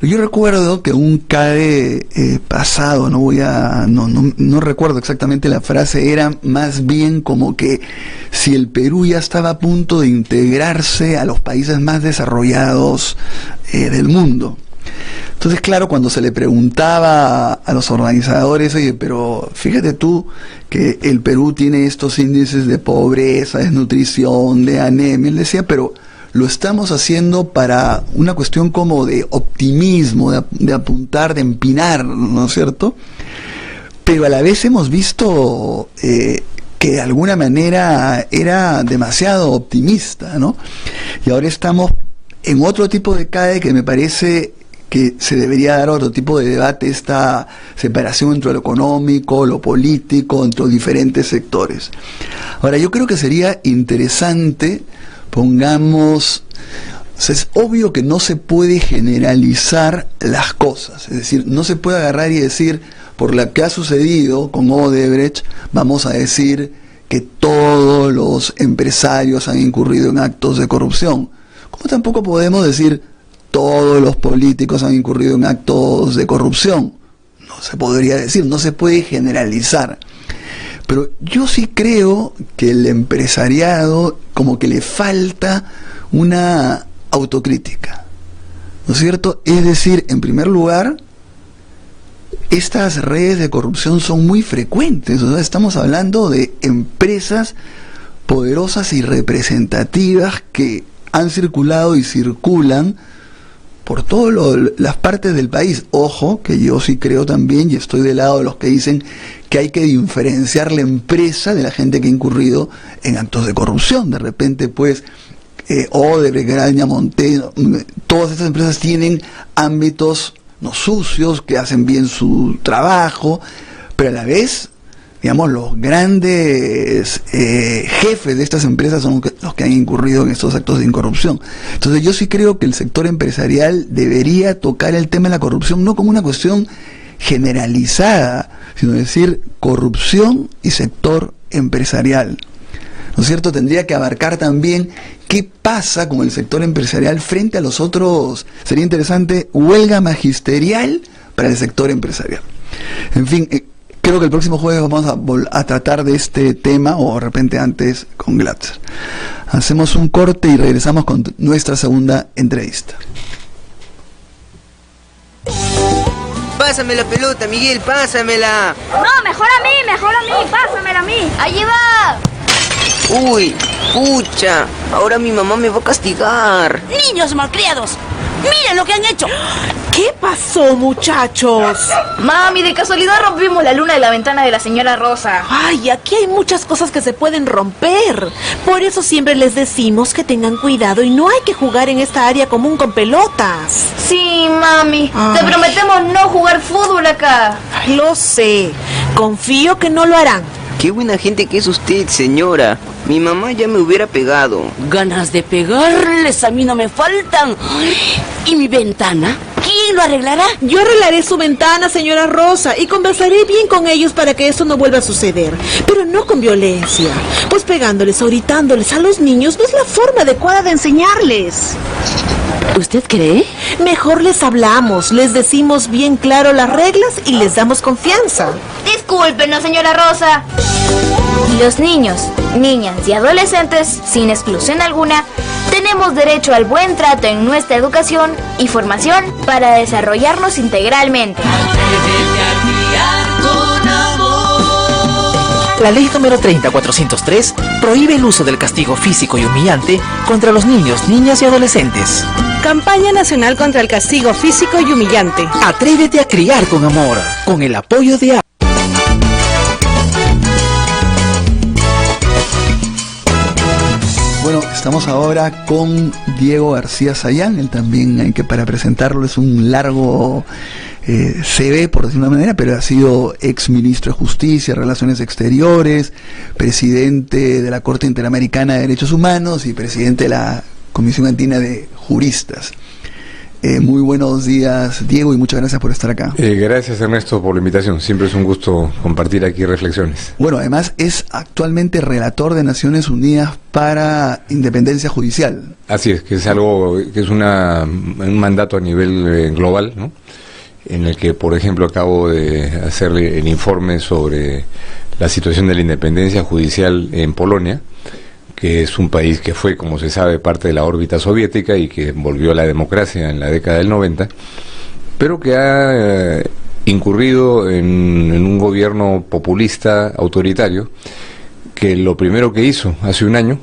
S4: Yo recuerdo que un CADE pasado, no recuerdo exactamente la frase, era más bien como que si el Perú ya estaba a punto de integrarse a los países más desarrollados del mundo. Entonces, claro, cuando se le preguntaba a los organizadores, oye, pero fíjate tú que el Perú tiene estos índices de pobreza, desnutrición, de anemia, él decía, pero lo estamos haciendo para una cuestión como de optimismo, de apuntar, de empinar, ¿no es cierto? Pero a la vez hemos visto que de alguna manera era demasiado optimista, ¿no? Y ahora estamos en otro tipo de CADE que me parece que se debería dar otro tipo de debate, esta separación entre lo económico, lo político, entre los diferentes sectores. Ahora, yo creo que sería interesante, pongamos, o sea, es obvio que no se puede generalizar las cosas, es decir, no se puede agarrar y decir, por lo que ha sucedido con Odebrecht, vamos a decir que todos los empresarios han incurrido en actos de corrupción. Como tampoco podemos decir todos los políticos han incurrido en actos de corrupción. No se podría decir, no se puede generalizar. Pero yo sí creo que el empresariado como que le falta una autocrítica, ¿no es cierto? Es decir, en primer lugar, estas redes de corrupción son muy frecuentes. O sea, estamos hablando de empresas poderosas y representativas que han circulado y circulan por todas las partes del país. Ojo, que yo sí creo también, y estoy del lado de los que dicen que hay que diferenciar la empresa de la gente que ha incurrido en actos de corrupción. De repente, pues, Odebrecht, Graña, Montero, todas estas empresas tienen ámbitos no sucios, que hacen bien su trabajo, pero a la vez, digamos, los grandes jefes de estas empresas son los que han incurrido en estos actos de corrupción. Entonces yo sí creo que el sector empresarial debería tocar el tema de la corrupción no como una cuestión generalizada, sino decir corrupción y sector empresarial, ¿no es cierto? Tendría que abarcar también qué pasa con el sector empresarial frente a los otros. Sería interesante huelga magisterial para el sector empresarial. En fin, creo que el próximo jueves vamos a tratar de este tema, o de repente antes con Glatzer. Hacemos un corte y regresamos con nuestra segunda entrevista.
S17: Pásame la pelota, Miguel, pásamela.
S12: No, mejor a mí, pásamela a mí.
S13: ¡Allí va!
S17: Uy, pucha, ahora mi mamá me va a castigar.
S11: ¡Niños malcriados! ¡Miren lo que han hecho! ¿Qué pasó, muchachos?
S13: Mami, de casualidad rompimos la luna de la ventana de la señora Rosa.
S11: Ay, aquí hay muchas cosas que se pueden romper. Por eso siempre les decimos que tengan cuidado y no hay que jugar en esta área común con pelotas.
S13: Sí, mami.
S11: Ay.
S13: Te prometemos no jugar fútbol acá.
S11: Lo sé. Confío que no lo harán.
S17: Qué buena gente que es usted, señora. Mi mamá ya me hubiera pegado.
S20: Ganas de pegarles a mí no me faltan. ¿Y mi ventana? ¿Quién lo arreglará?
S11: Yo arreglaré su ventana, señora Rosa, y conversaré bien con ellos para que eso no vuelva a suceder. Pero no con violencia, pues pegándoles o gritándoles a los niños no es la forma adecuada de enseñarles.
S20: ¿Usted cree?
S11: Mejor les hablamos, les decimos bien claro las reglas y les damos confianza.
S13: Discúlpenos, señora Rosa. Los niños, niñas y adolescentes, sin exclusión alguna, tenemos derecho al buen trato en nuestra educación y formación para desarrollarnos integralmente.
S14: La ley número 30403 prohíbe el uso del castigo físico y humillante contra los niños, niñas y adolescentes.
S21: Campaña Nacional contra el Castigo Físico y Humillante.
S14: Atrévete a criar con amor, con el apoyo de...
S4: Bueno, estamos ahora con Diego García Sayán. Él también, que para presentarlo es un largo CV, por decir una manera, pero ha sido ex ministro de Justicia, Relaciones Exteriores, presidente de la Corte Interamericana de Derechos Humanos y presidente de la Comisión Andina de Juristas. Muy buenos días, Diego, y muchas gracias por estar acá.
S22: Gracias, Ernesto, por la invitación. Siempre es un gusto compartir aquí reflexiones.
S4: Bueno, además es actualmente relator de Naciones Unidas para Independencia Judicial.
S22: Así es, que es algo, que es un mandato a nivel global, ¿no? En el que, por ejemplo, acabo de hacer el informe sobre la situación de la independencia judicial en Polonia, que es un país que fue, como se sabe, parte de la órbita soviética y que volvió a la democracia en la década del 90, pero que ha incurrido en un gobierno populista, autoritario, que lo primero que hizo hace un año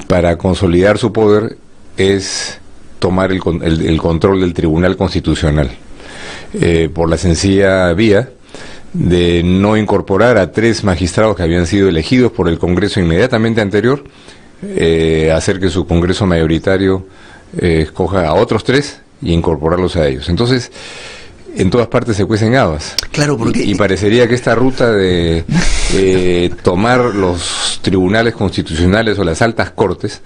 S22: para consolidar su poder es tomar el control del Tribunal Constitucional, por la sencilla vía de no incorporar a 3 magistrados que habían sido elegidos por el Congreso inmediatamente anterior, hacer que su Congreso mayoritario escoja a otros 3 y incorporarlos a ellos. Entonces, en todas partes se cuecen habas.
S4: Claro, porque...
S22: y parecería que esta ruta de tomar los tribunales constitucionales o las altas cortes,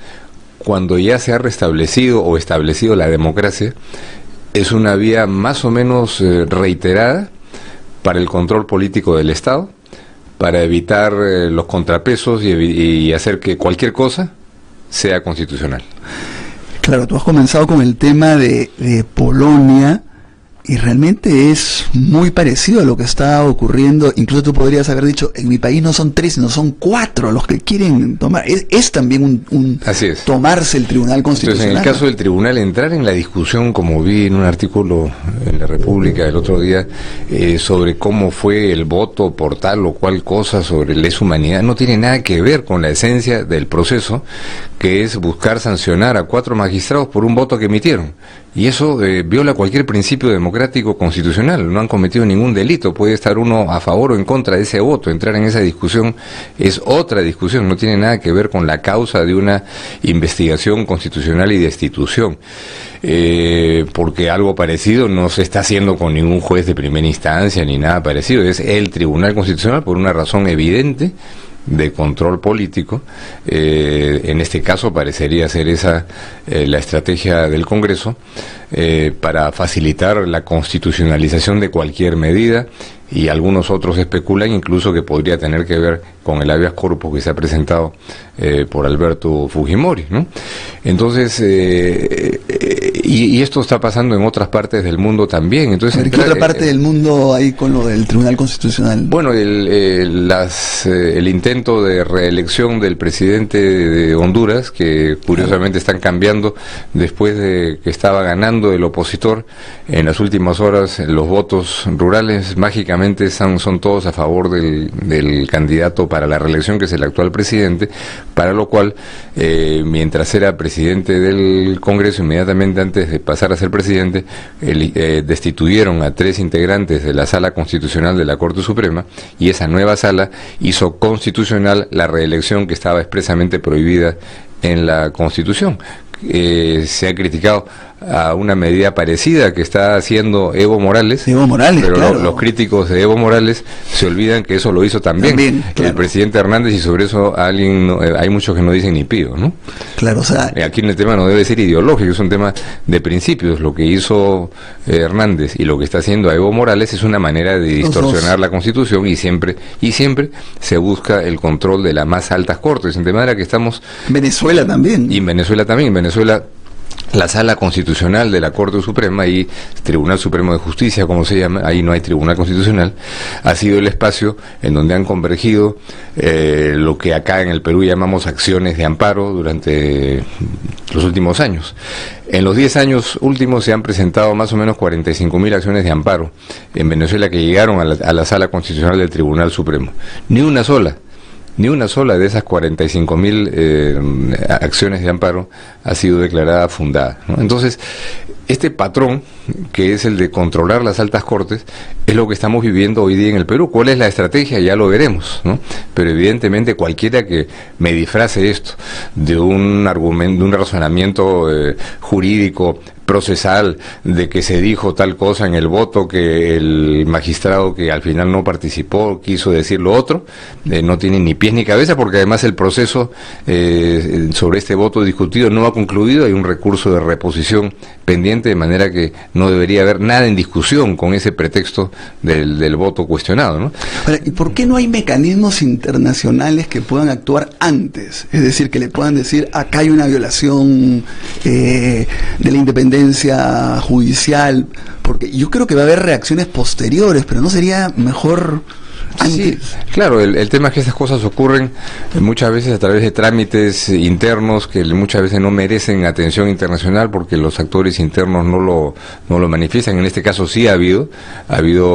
S22: cuando ya se ha restablecido o establecido la democracia, es una vía más o menos reiterada para el control político del Estado, para evitar los contrapesos y hacer que cualquier cosa sea constitucional.
S4: Claro, tú has comenzado con el tema de Polonia, Y realmente es muy parecido a lo que está ocurriendo. Incluso tú podrías haber dicho, en mi país no son 3, sino son 4 los que quieren tomar. Es también
S22: Así es.
S4: Tomarse el Tribunal Constitucional.
S22: Entonces, en el caso del Tribunal, entrar en la discusión, como vi en un artículo en La República el otro día, sobre cómo fue el voto por tal o cual cosa, sobre lesa humanidad, no tiene nada que ver con la esencia del proceso, que es buscar sancionar a 4 magistrados por un voto que emitieron. Y eso viola cualquier principio democrático constitucional. No han cometido ningún delito. Puede estar uno a favor o en contra de ese voto. Entrar en esa discusión es otra discusión. No tiene nada que ver con la causa de una investigación constitucional y destitución. Porque algo parecido no se está haciendo con ningún juez de primera instancia ni nada parecido. Es el Tribunal Constitucional, por una razón evidente de control político. En este caso parecería ser esa la estrategia del Congreso, para facilitar la constitucionalización de cualquier medida, y algunos otros especulan incluso que podría tener que ver con el habeas corpus que se ha presentado por Alberto Fujimori, ¿no? Entonces, y esto está pasando en otras partes del mundo también. Entonces,
S4: ¿qué otra parte del mundo hay con lo del Tribunal Constitucional?
S22: Bueno, el intento de reelección del presidente de Honduras, que curiosamente están cambiando después de que estaba ganando el opositor. En las últimas horas los votos rurales mágicamente son todos a favor del candidato para la reelección, que es el actual presidente, para lo cual, mientras era presidente del Congreso, inmediatamente antes de pasar a ser presidente, destituyeron a 3 integrantes de la Sala Constitucional de la Corte Suprema, y esa nueva sala hizo constitucional la reelección que estaba expresamente prohibida en la Constitución. Se ha criticado a una medida parecida que está haciendo Evo Morales, pero
S4: claro,
S22: los críticos de Evo Morales se olvidan que eso lo hizo también claro, el presidente Hernández, y sobre eso hay muchos que no dicen ni pío, ¿no?
S4: Claro, o sea,
S22: aquí en el tema no debe ser ideológico, es un tema de principios. Lo que hizo Hernández y lo que está haciendo a Evo Morales es una manera de distorsionar la Constitución, y siempre se busca el control de las más altas cortes, de manera que estamos...
S4: Venezuela también.
S22: Y en Venezuela también. En Venezuela, la Sala Constitucional de la Corte Suprema, y Tribunal Supremo de Justicia, como se llama, ahí no hay Tribunal Constitucional, ha sido el espacio en donde han convergido lo que acá en el Perú llamamos acciones de amparo durante los últimos años. En los 10 años últimos se han presentado más o menos 45.000 acciones de amparo en Venezuela que llegaron a la Sala Constitucional del Tribunal Supremo. Ni una sola de esas 45.000 acciones de amparo ha sido declarada fundada, ¿no? Entonces, este patrón, que es el de controlar las altas cortes, es lo que estamos viviendo hoy día en el Perú. ¿Cuál es la estrategia? Ya lo veremos, ¿no? Pero evidentemente cualquiera que me disfrace esto de un argumento, de un razonamiento jurídico, procesal, de que se dijo tal cosa en el voto, que el magistrado que al final no participó quiso decir lo otro, no tiene ni pies ni cabeza, porque además el proceso sobre este voto discutido no ha concluido. Hay un recurso de reposición pendiente, de manera que no debería haber nada en discusión con ese pretexto del voto cuestionado, ¿no?
S4: Ahora, ¿y por qué no hay mecanismos internacionales que puedan actuar antes? Es decir, que le puedan decir, acá hay una violación de la independencia judicial, porque yo creo que va a haber reacciones posteriores, pero ¿no sería mejor antes?
S22: Sí, claro, el tema es que estas cosas ocurren muchas veces a través de trámites internos que muchas veces no merecen atención internacional porque los actores internos no lo manifiestan. En este caso sí ha habido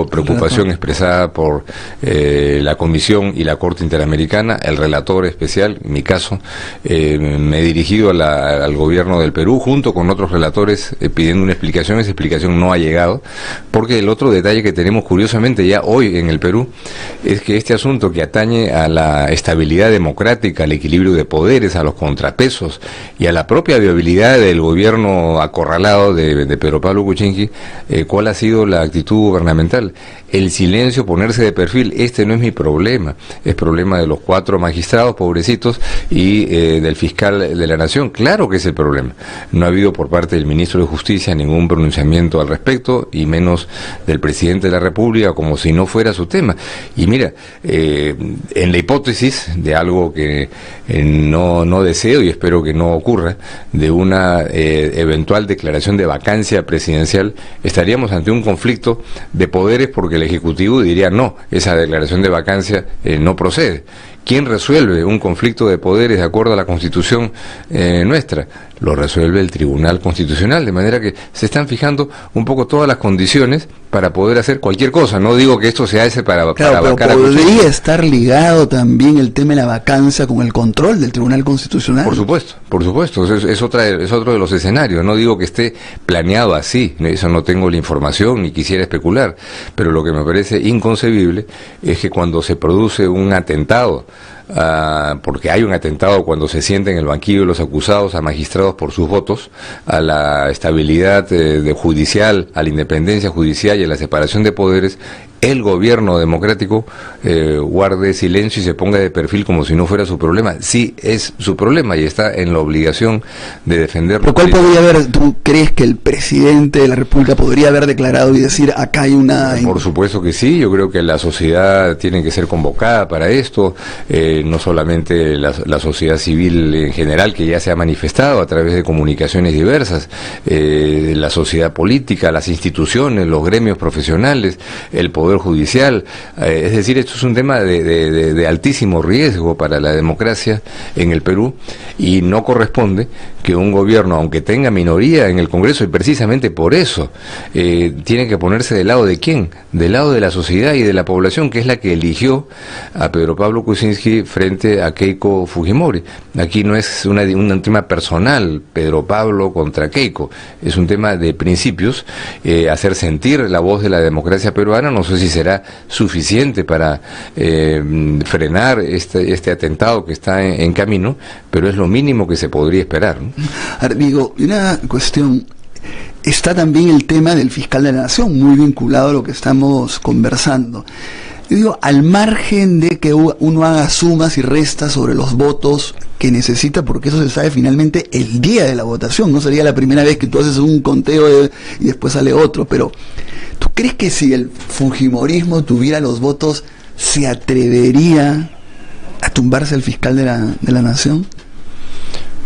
S22: preocupación expresada por la Comisión y la Corte Interamericana, el relator especial, en mi caso, me he dirigido al gobierno del Perú junto con otros relatores pidiendo una explicación. Esa explicación no ha llegado, porque el otro detalle que tenemos curiosamente ya hoy en el Perú es que este asunto que atañe a la estabilidad democrática, al equilibrio de poderes, a los contrapesos y a la propia viabilidad del gobierno acorralado de Pedro Pablo Kuczynski, ¿cuál ha sido la actitud gubernamental? El silencio, ponerse de perfil. Este no es mi problema, es problema de los 4 magistrados, pobrecitos, y del fiscal de la Nación. Claro que es el problema. No ha habido por parte del ministro de Justicia ningún pronunciamiento al respecto, y menos del presidente de la República, como si no fuera su tema. Y mira, en la hipótesis de algo que no deseo y espero que no ocurra, de una eventual declaración de vacancia presidencial, estaríamos ante un conflicto de poderes, porque el Ejecutivo diría no, esa declaración de vacancia no procede. ¿Quién resuelve un conflicto de poderes de acuerdo a la Constitución nuestra? Lo resuelve el Tribunal Constitucional, de manera que se están fijando un poco todas las condiciones para poder hacer cualquier cosa. No digo que esto se hace para
S4: pero podría estar ligado también el tema de la vacancia con el control del Tribunal Constitucional. Por
S22: supuesto, es otro de los escenarios. No digo que esté planeado así, eso no tengo la información ni quisiera especular, pero lo que me parece inconcebible es que cuando se produce un atentado, porque hay un atentado cuando se sienta en el banquillo de los acusados a magistrados por sus votos, a la estabilidad judicial, a la independencia judicial y a la separación de poderes, el gobierno democrático guarde silencio y se ponga de perfil como si no fuera su problema. Sí, es su problema y está en la obligación de defenderlo.
S4: ¿Pero cuál podría haber, tú crees que el presidente de la República podría haber declarado y decir acá hay una...
S22: Por supuesto que sí, yo creo que la sociedad tiene que ser convocada para esto, no solamente la sociedad civil en general, que ya se ha manifestado a través de comunicaciones diversas, la sociedad política, las instituciones, los gremios profesionales, el poder judicial, es decir, esto es un tema de altísimo riesgo para la democracia en el Perú, y no corresponde que un gobierno, aunque tenga minoría en el Congreso, y precisamente por eso tiene que ponerse del lado de ¿quién? Del lado de la sociedad y de la población, que es la que eligió a Pedro Pablo Kuczynski frente a Keiko Fujimori. Aquí no es un tema personal, Pedro Pablo contra Keiko, es un tema de principios, hacer sentir la voz de la democracia peruana. No sé si será suficiente para frenar este atentado que está en camino, pero es lo mínimo que se podría esperar, ¿no?
S4: Ahora, digo, una cuestión, está también el tema del fiscal de la Nación, muy vinculado a lo que estamos conversando. Yo digo, al margen de que uno haga sumas y restas sobre los votos que necesita, porque eso se sabe finalmente el día de la votación, no sería la primera vez que tú haces un conteo y después sale otro, pero ¿tú crees que si el fujimorismo tuviera los votos, se atrevería a tumbarse el fiscal de la Nación?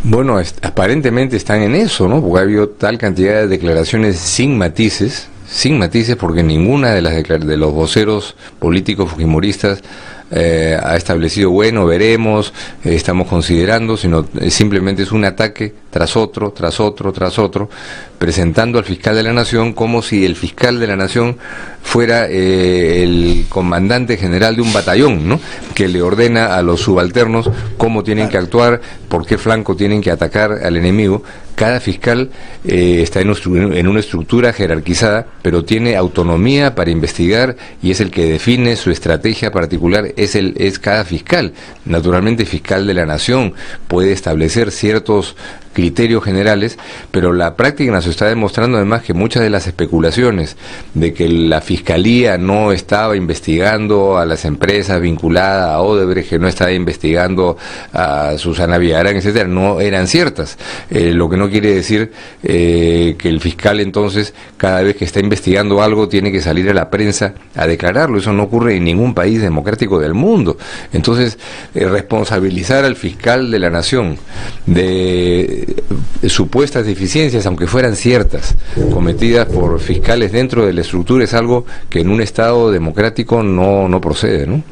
S22: Bueno, aparentemente están en eso, ¿no? Porque ha habido tal cantidad de declaraciones sin matices, porque ninguna de los voceros políticos fujimoristas ha establecido, bueno, veremos, estamos considerando, sino simplemente es un ataque tras otro, presentando al fiscal de la Nación como si el fiscal de la Nación fuera el comandante general de un batallón, ¿no? Que le ordena a los subalternos cómo tienen que actuar, por qué flanco tienen que atacar al enemigo. Cada fiscal está en una estructura jerarquizada, pero tiene autonomía para investigar y es el que define su estrategia particular, es cada fiscal. Naturalmente, fiscal de la Nación puede establecer ciertos criterios generales, pero la práctica nos está demostrando además que muchas de las especulaciones de que la Fiscalía no estaba investigando a las empresas vinculadas a Odebrecht, que no estaba investigando a Susana Villarán, etcétera, no eran ciertas, lo que no quiere decir que el fiscal entonces cada vez que está investigando algo tiene que salir a la prensa a declararlo. Eso no ocurre en ningún país democrático del mundo. Entonces, responsabilizar al fiscal de la Nación de supuestas deficiencias, aunque fueran ciertas, cometidas por fiscales dentro de la estructura, es algo que en un Estado democrático no procede, ¿no?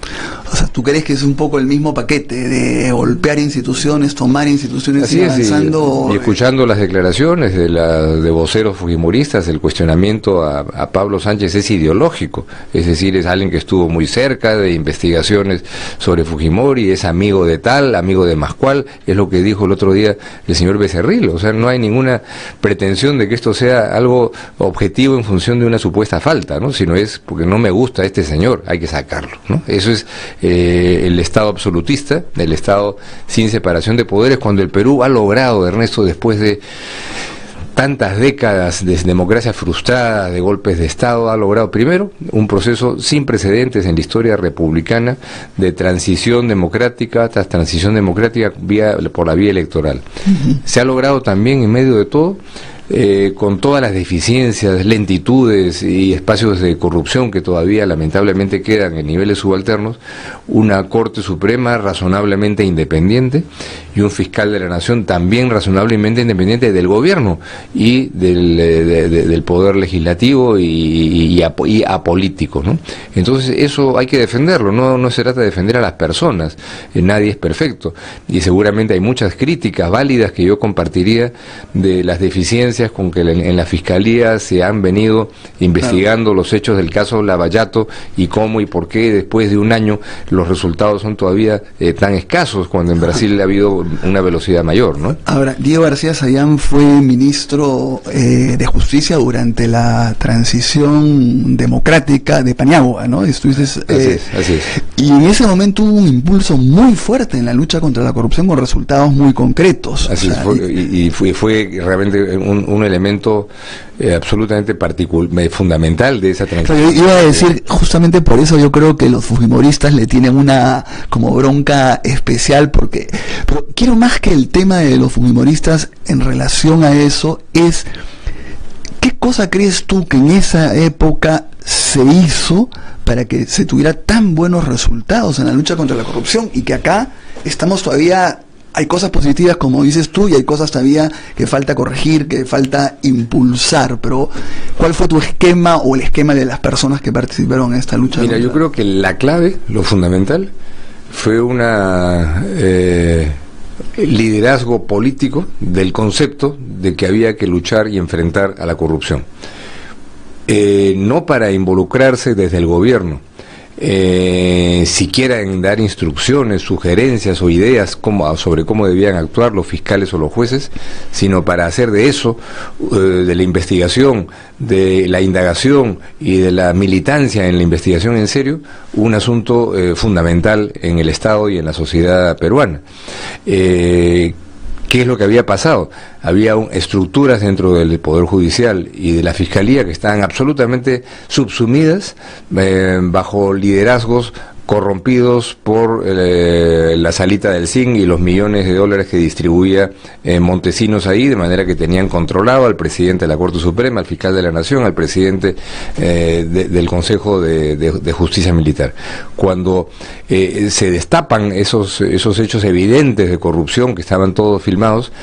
S4: O sea, ¿tú crees que es un poco el mismo paquete de golpear instituciones, tomar instituciones y avanzando?
S22: Y escuchando las declaraciones de voceros fujimoristas, el cuestionamiento a Pablo Sánchez es ideológico, es decir, es alguien que estuvo muy cerca de investigaciones sobre Fujimori, es amigo de tal, amigo de Mascual, es lo que dijo el otro día el señor Becerril. O sea, no hay ninguna pretensión de que esto sea algo objetivo en función de una supuesta falta, ¿no? Sino es porque no me gusta este señor, hay que sacarlo, ¿no? Eso es el Estado absolutista, el Estado sin separación de poderes, cuando el Perú ha logrado, Ernesto, después de tantas décadas de democracia frustrada, de golpes de Estado, ha logrado primero un proceso sin precedentes en la historia republicana de transición democrática tras transición democrática por la vía electoral. Se ha logrado también, en medio de todo, con todas las deficiencias, lentitudes y espacios de corrupción que todavía lamentablemente quedan en niveles subalternos, una Corte Suprema razonablemente independiente y un fiscal de la Nación también razonablemente independiente del gobierno y del poder legislativo y apolítico, ¿no? Entonces eso hay que defenderlo, no se trata de defender a las personas, nadie es perfecto y seguramente hay muchas críticas válidas que yo compartiría de las deficiencias con que en la Fiscalía se han venido investigando los hechos del caso Lavallato y cómo y por qué después de un año los resultados son todavía tan escasos cuando en Brasil ha habido una velocidad mayor, ¿no? Ahora,
S4: Diego García Sayán fue ministro de Justicia durante la transición democrática de Paniagua, ¿no?
S22: Así es.
S4: Y en ese momento hubo un impulso muy fuerte en la lucha contra la corrupción con resultados muy concretos.
S22: Así es, fue realmente un elemento absolutamente fundamental de esa transición.
S4: Iba a decir, justamente por eso yo creo que los fujimoristas le tienen una como bronca especial, pero quiero más que el tema de los fujimoristas en relación a eso es, ¿qué cosa crees tú que en esa época se hizo para que se tuviera tan buenos resultados en la lucha contra la corrupción y que acá estamos todavía... Hay cosas positivas, como dices tú, y hay cosas todavía que falta corregir, que falta impulsar, pero ¿cuál fue tu esquema o el esquema de las personas que participaron en esta lucha?
S22: Mira, yo creo que la clave, lo fundamental, fue una liderazgo político del concepto de que había que luchar y enfrentar a la corrupción. No para involucrarse desde el gobierno, siquiera en dar instrucciones, sugerencias o ideas sobre cómo debían actuar los fiscales o los jueces, sino para hacer de eso, de la investigación, de la indagación y de la militancia en la investigación en serio, un asunto fundamental en el Estado y en la sociedad peruana. ¿Qué es lo que había pasado? Había estructuras dentro del Poder Judicial y de la Fiscalía que estaban absolutamente subsumidas bajo liderazgos corrompidos por la salita del zinc y los millones de dólares que distribuía Montesinos ahí, de manera que tenían controlado al presidente de la Corte Suprema, al fiscal de la Nación, al presidente del Consejo de Justicia Militar. Cuando se destapan esos hechos evidentes de corrupción que estaban todos filmados,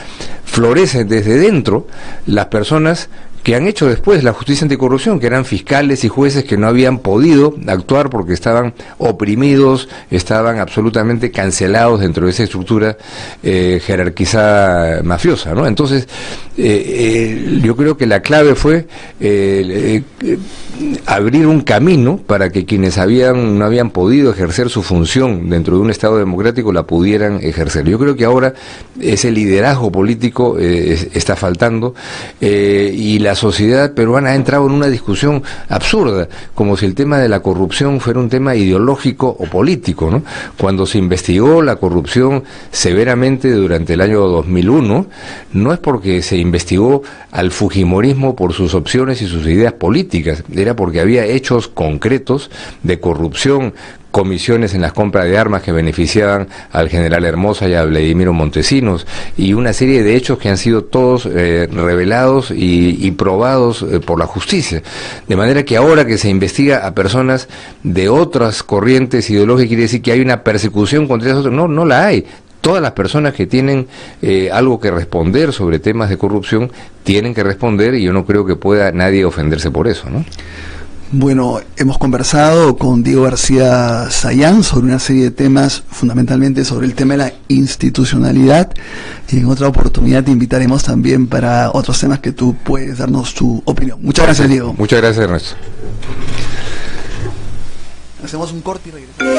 S22: florecen desde dentro las personas que han hecho después la justicia anticorrupción, que eran fiscales y jueces que no habían podido actuar porque estaban oprimidos, estaban absolutamente cancelados dentro de esa estructura jerarquizada mafiosa, ¿no? Entonces, yo creo que la clave fue abrir un camino para que quienes no habían podido ejercer su función dentro de un Estado democrático la pudieran ejercer. Yo creo que ahora ese liderazgo político está faltando y la sociedad peruana ha entrado en una discusión absurda, como si el tema de la corrupción fuera un tema ideológico o político, ¿no? Cuando se investigó la corrupción severamente durante el año 2001, no es porque se investigó al fujimorismo por sus opciones y sus ideas políticas, era porque había hechos concretos de corrupción, comisiones en las compras de armas que beneficiaban al general Hermosa y a Vladimiro Montesinos, y una serie de hechos que han sido todos revelados y probados por la justicia. De manera que ahora que se investiga a personas de otras corrientes ideológicas, quiere decir que hay una persecución contra esas otras. No la hay. Todas las personas que tienen algo que responder sobre temas de corrupción tienen que responder, y yo no creo que pueda nadie ofenderse por eso, ¿no?
S4: Bueno, hemos conversado con Diego García Sayán sobre una serie de temas, fundamentalmente sobre el tema de la institucionalidad, y en otra oportunidad te invitaremos también para otros temas que tú puedes darnos tu opinión. Muchas gracias, Diego.
S22: Muchas gracias, Ernesto.
S4: Hacemos un corte y regresamos.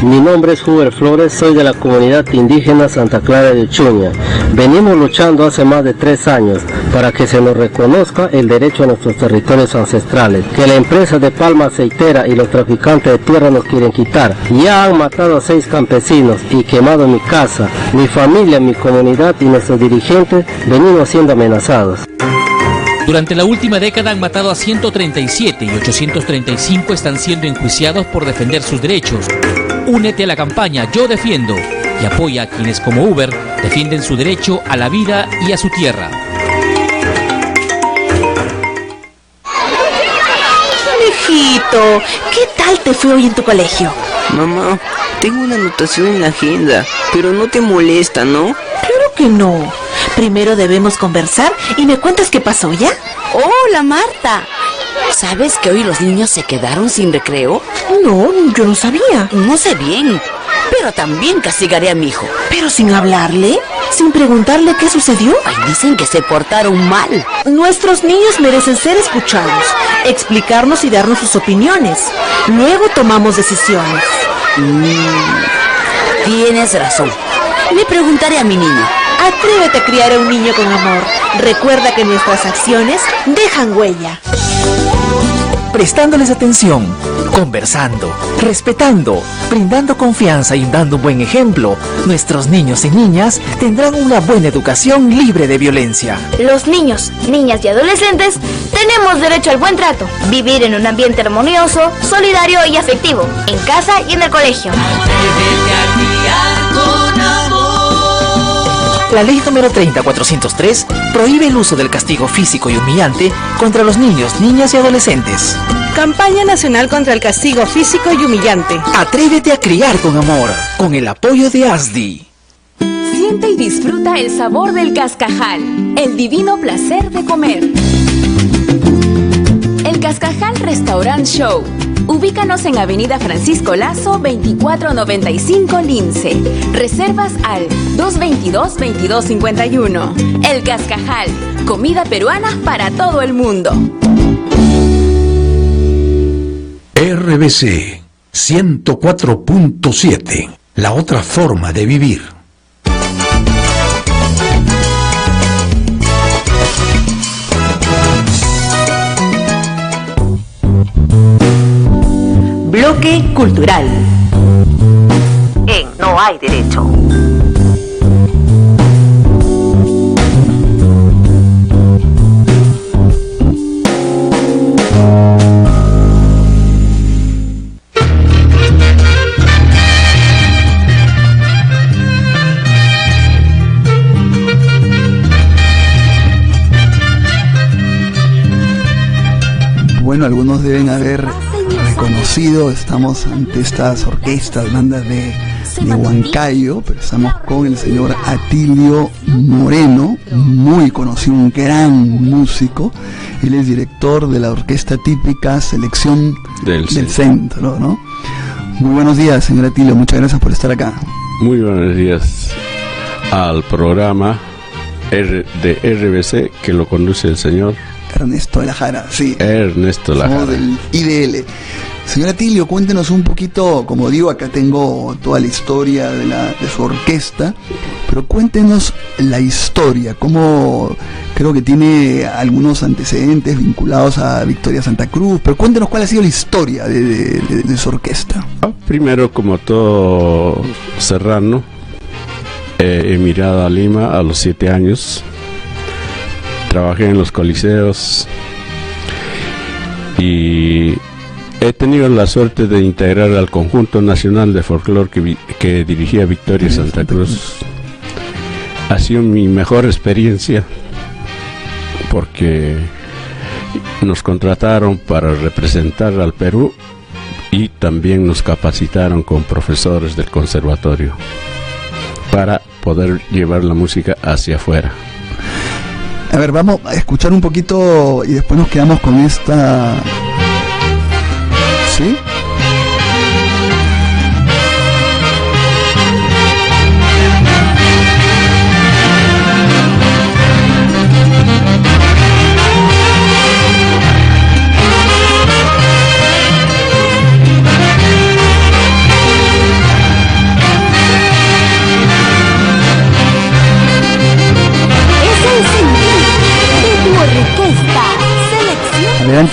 S1: Mi nombre es Huber Flores, soy de la comunidad indígena Santa Clara de Uchuña. Venimos luchando hace más de 3 años para que se nos reconozca el derecho a nuestros territorios ancestrales, que la empresa de palma aceitera y los traficantes de tierra nos quieren quitar. Ya han matado a 6 campesinos y quemado mi casa, mi familia, mi comunidad, y nuestros dirigentes venimos siendo amenazados.
S9: Durante la última década han matado a 137 y 835 están siendo enjuiciados por defender sus derechos. Únete a la campaña Yo Defiendo. y apoya a quienes como Uber defienden su derecho a la vida y a su tierra.
S11: Hijito, ¿qué tal te fue hoy en tu colegio?
S17: Mamá, tengo una anotación en la agenda, pero no te molesta, ¿no?
S11: Claro que no. Primero debemos conversar y me cuentas qué pasó, ¿ya?
S20: Hola, Marta. ¿Sabes que hoy los niños se quedaron sin recreo?
S11: No, yo no sabía.
S20: No sé bien, pero también castigaré a mi hijo.
S11: ¿Pero sin hablarle? ¿Sin preguntarle qué sucedió?
S20: Ay, dicen que se portaron mal.
S11: Nuestros niños merecen ser escuchados, explicarnos y darnos sus opiniones. Luego tomamos decisiones.
S20: Tienes razón. Le preguntaré a mi niño.
S11: Atrévete a criar a un niño con amor. Recuerda que nuestras acciones dejan huella.
S14: Prestándoles atención, conversando, respetando, brindando confianza y dando un buen ejemplo, nuestros niños y niñas tendrán una buena educación libre de violencia.
S13: Los niños, niñas y adolescentes tenemos derecho al buen trato, vivir en un ambiente armonioso, solidario y afectivo, en casa y en el colegio.
S14: La ley número 30403 prohíbe el uso del castigo físico y humillante contra los niños, niñas y adolescentes.
S21: Campaña Nacional contra el Castigo Físico y Humillante.
S14: Atrévete a criar con amor, con el apoyo de ASDI.
S19: Siente y disfruta el sabor del cascajal, el divino placer de comer. El Cascajal Restaurant Show. Ubícanos en Avenida Francisco Lazo, 2495 Lince. Reservas al 222-2251. El Cascajal, comida peruana para todo el mundo.
S2: RBC 104.7, la otra forma de vivir.
S11: Bloque cultural. En No hay derecho.
S4: Bueno, algunos deben haber reconocido, estamos ante estas orquestas, bandas de Huancayo, pero estamos con el señor Atilio Moreno, muy conocido, un gran músico. Él es director de la orquesta típica Selección del Centro, ¿no? Muy buenos días, señor Atilio, muchas gracias por estar acá.
S3: Muy buenos días al programa de RBC que lo conduce el señor
S4: Ernesto de la Jara, sí.
S3: Ernesto de la Jara.
S4: Del IDL. Señor Atilio, cuéntenos un poquito, como digo, acá tengo toda la historia de su orquesta, pero cuéntenos la historia, cómo creo que tiene algunos antecedentes vinculados a Victoria Santa Cruz, pero cuéntenos cuál ha sido la historia de su orquesta.
S3: Primero, como todo serrano, emigrado a Lima a los 7 años. Trabajé en los coliseos y he tenido la suerte de integrar al Conjunto Nacional de Folclor que dirigía Victoria Santa Cruz. Ha sido mi mejor experiencia porque nos contrataron para representar al Perú y también nos capacitaron con profesores del conservatorio para poder llevar la música hacia afuera.
S4: A ver, vamos a escuchar un poquito y después nos quedamos con esta... ¿Sí?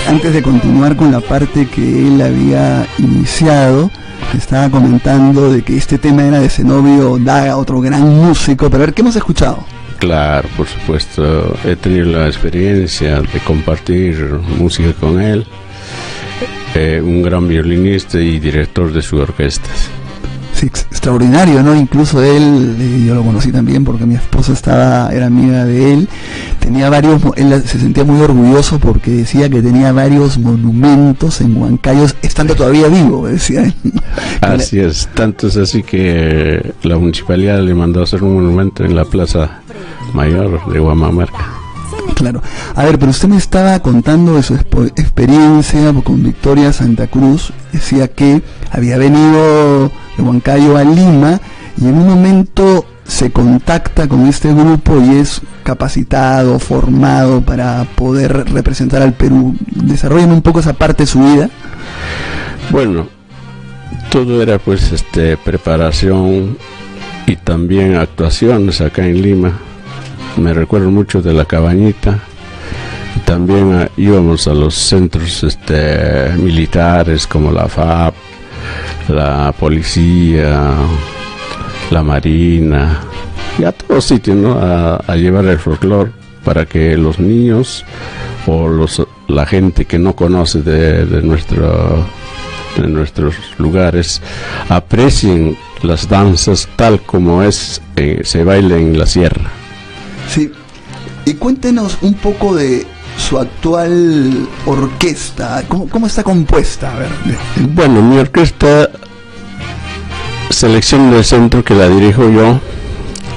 S4: Antes de continuar con la parte que él había iniciado, estaba comentando de que este tema era de Zenobio Daga, otro gran músico, pero a ver, ¿qué hemos escuchado?
S3: Claro, por supuesto, he tenido la experiencia de compartir música con él, un gran violinista y director de su orquesta.
S4: Sí, extraordinario, ¿no? Incluso él, yo lo conocí también porque mi esposa era amiga de él, él se sentía muy orgulloso porque decía que tenía varios monumentos en Huancayo, estando todavía vivo, decía él.
S3: Así es, tanto es así que la municipalidad le mandó a hacer un monumento en la Plaza Mayor de Huamamarca.
S4: Claro. A ver, pero usted me estaba contando de su experiencia con Victoria Santa Cruz. Decía que había venido de Huancayo a Lima y en un momento se contacta con este grupo y es capacitado, formado para poder representar al Perú. ¿Desarrollan un poco esa parte de su vida?
S3: Bueno, todo era pues preparación y también actuaciones acá en Lima. Me recuerdo mucho de La Cabañita. También íbamos a los centros militares como la FAP, la policía, la marina, y a todos sitios, ¿no? A llevar el folclore para que los niños o la gente que no conoce de nuestros lugares aprecien las danzas tal como se baila en la sierra.
S4: Sí, y cuéntenos un poco de su actual orquesta. ¿Cómo está compuesta? A ver.
S3: Bueno, mi orquesta, Selección del Centro, que la dirijo yo,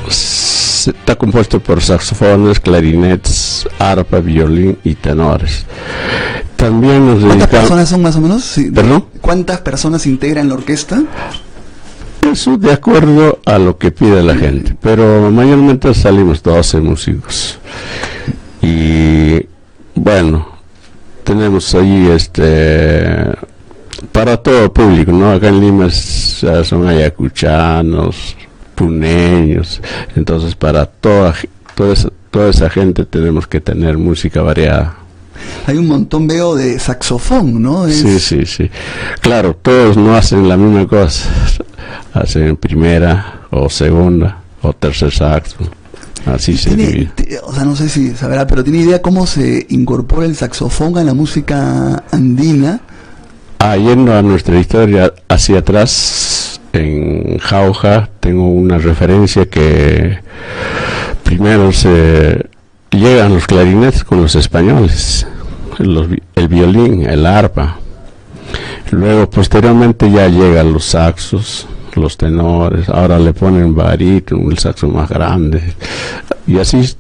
S3: está compuesto por saxofones, clarinetes, arpa, violín y tenores. También nos dedicamos...
S4: ¿Cuántas personas son más o menos? Sí.
S3: ¿Perdón?
S4: ¿Cuántas personas integran la orquesta?
S3: Eso de acuerdo a lo que pide la gente, pero mayormente salimos 12 músicos. Y bueno, tenemos ahí para todo el público, ¿no? Acá en Lima son ayacuchanos, puneños, entonces para toda esa gente tenemos que tener música variada.
S4: Hay un montón, veo, de saxofón, ¿no?
S3: Sí. Claro, todos no hacen la misma cosa. Hacen primera o segunda o tercer saxo. Así se divide.
S4: O sea, no sé si sabrá, pero ¿tiene idea cómo se incorpora el saxofón a la música andina?
S3: Yendo a nuestra historia hacia atrás, en Jauja, tengo una referencia que primero llegan los clarinetes con los españoles, el violín, el arpa. Luego, posteriormente, ya llegan los saxos, los tenores, ahora le ponen barítono, el saxo más grande, y así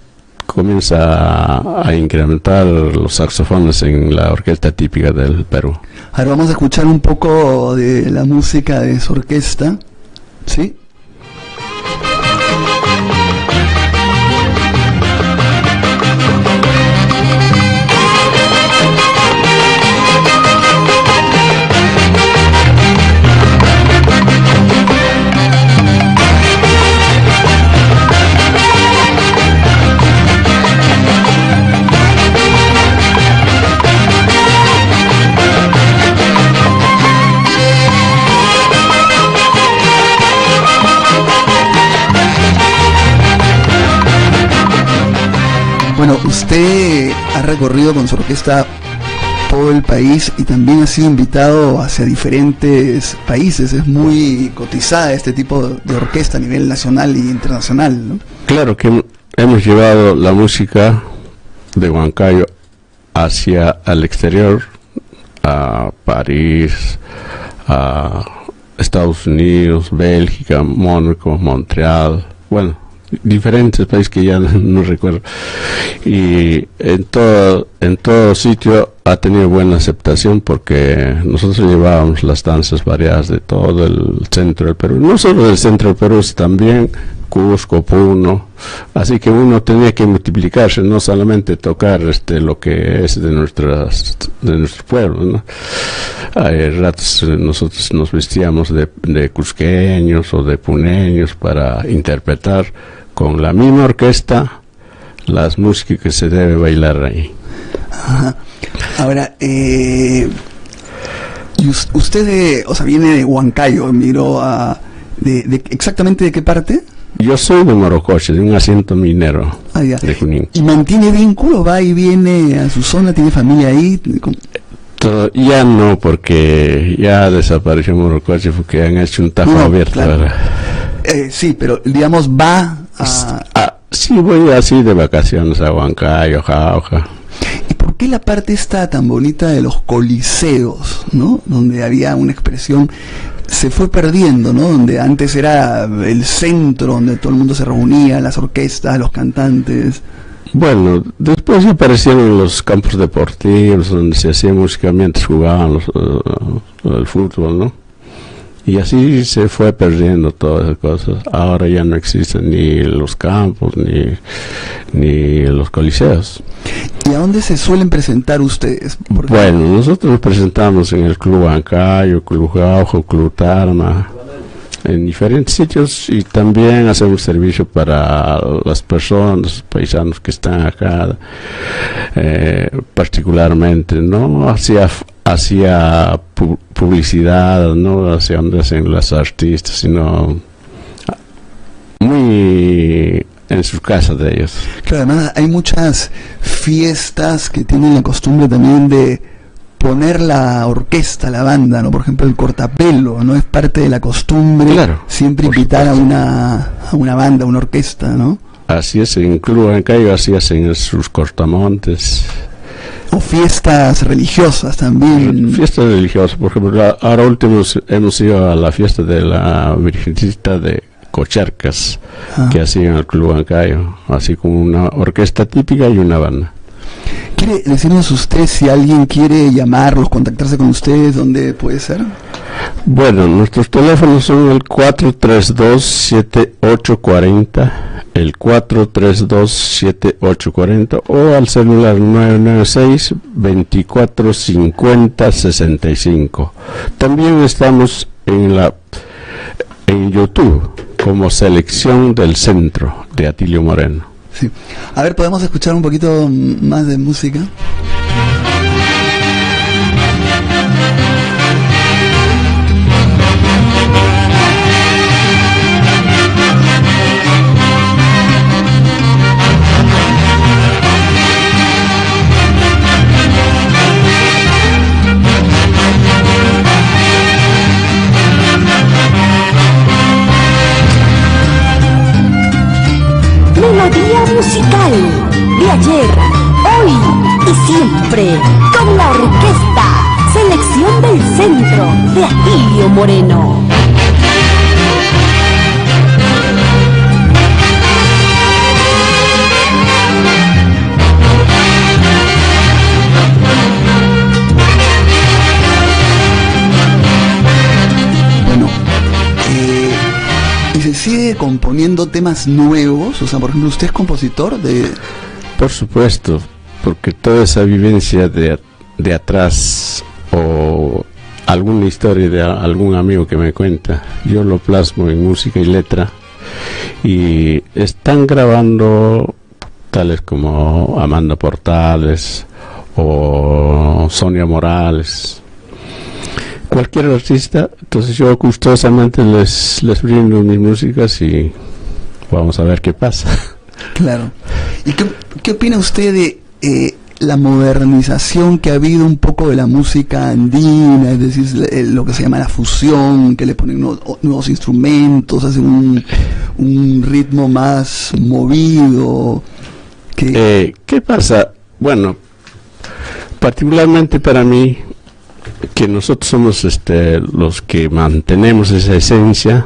S3: comienza a incrementar los saxofones en la orquesta típica del Perú.
S4: Ahora vamos a escuchar un poco de la música de su orquesta, ¿sí? Bueno, usted ha recorrido con su orquesta todo el país y también ha sido invitado hacia diferentes países. Es muy cotizada este tipo de orquesta a nivel nacional e internacional, ¿no?
S3: Claro que hemos llevado la música de Huancayo hacia el exterior, a París, a Estados Unidos, Bélgica, Mónaco, Montreal, bueno, diferentes países que ya no recuerdo, y en todo sitio ha tenido buena aceptación porque nosotros llevábamos las danzas variadas de todo el centro del Perú, no solo del centro del Perú, sino también Cusco, Puno, así que uno tenía que multiplicarse, no solamente tocar lo que es de nuestro pueblo, ¿no? Hay ratos nosotros nos vestíamos de cusqueños o de puneños para interpretar con la misma orquesta las músicas que se debe bailar ahí.
S4: Ajá. Ahora, usted viene de Huancayo, emigró ¿exactamente de qué parte?
S3: Yo soy de Morocoche, de un asiento minero de Junín.
S4: ¿Y mantiene vínculo? ¿Va y viene a su zona? ¿Tiene familia ahí?
S3: Ya no, porque ya desapareció Morocoche porque han hecho un tajo abierto.
S4: Claro. Sí, pero digamos va a...
S3: Sí, voy así de vacaciones a Huancayo, Jauja.
S4: ¿Y por qué la parte esta tan bonita de los coliseos, ¿no? Donde había una expresión, se fue perdiendo, ¿no? Donde antes era el centro donde todo el mundo se reunía, las orquestas, los cantantes.
S3: Bueno, después aparecieron los campos deportivos donde se hacía música mientras jugaban el fútbol, ¿no? Y así se fue perdiendo todas esas cosas. Ahora ya no existen ni los campos ni los coliseos.
S4: ¿Y a dónde se suelen presentar ustedes?
S3: Bueno, nosotros nos presentamos en el Club Huancayo, Club Jauja, Club Tarma, en diferentes sitios, y también hacemos servicio para las personas, paisanos que están acá, particularmente, ¿no? Hacia publicidad, no hacia donde hacen los artistas, sino muy en sus casas de ellos.
S4: Claro, además hay muchas fiestas que tienen la costumbre también de poner la orquesta, la banda, ¿no? Por ejemplo, el cortapelo, ¿no? Es parte de la costumbre, claro, siempre invitar a una banda, a una orquesta, ¿no?
S3: Así es, en Club Huancayo así hacen sus cortamontes.
S4: O fiestas religiosas también.
S3: Fiestas religiosas, por ejemplo, ahora último hemos ido a la fiesta de la Virgencita de Cocharcas, que hacían en el Club Huancayo, así como una orquesta típica y una banda.
S4: ¿Quiere decirnos usted si alguien quiere llamarlos, contactarse con ustedes, dónde puede ser?
S3: Bueno, nuestros teléfonos son el 432-7840, el 432-7840 o al celular 996-2450-65. También estamos en YouTube como Selección del Centro de Atilio Moreno.
S4: Sí. A ver, ¿podemos escuchar un poquito más de música?
S5: Melodía musical de ayer, hoy y siempre, con la orquesta Selección del Centro de Atilio Moreno.
S4: ¿Y se sigue componiendo temas nuevos? O sea, por ejemplo, ¿usted es compositor de...?
S3: Por supuesto, porque toda esa vivencia de atrás o alguna historia de algún amigo que me cuenta, yo lo plasmo en música y letra, y están grabando tales como Amanda Portales o Sonia Morales, cualquier artista. Entonces yo gustosamente les brindo mis músicas y vamos a ver qué pasa.
S4: Claro. ¿Y qué opina usted de la modernización que ha habido un poco de la música andina? Es decir, lo que se llama la fusión, que le ponen nuevos instrumentos, hacen un ritmo más movido.
S3: ¿Qué pasa? Bueno, particularmente para mí, que nosotros somos los que mantenemos esa esencia,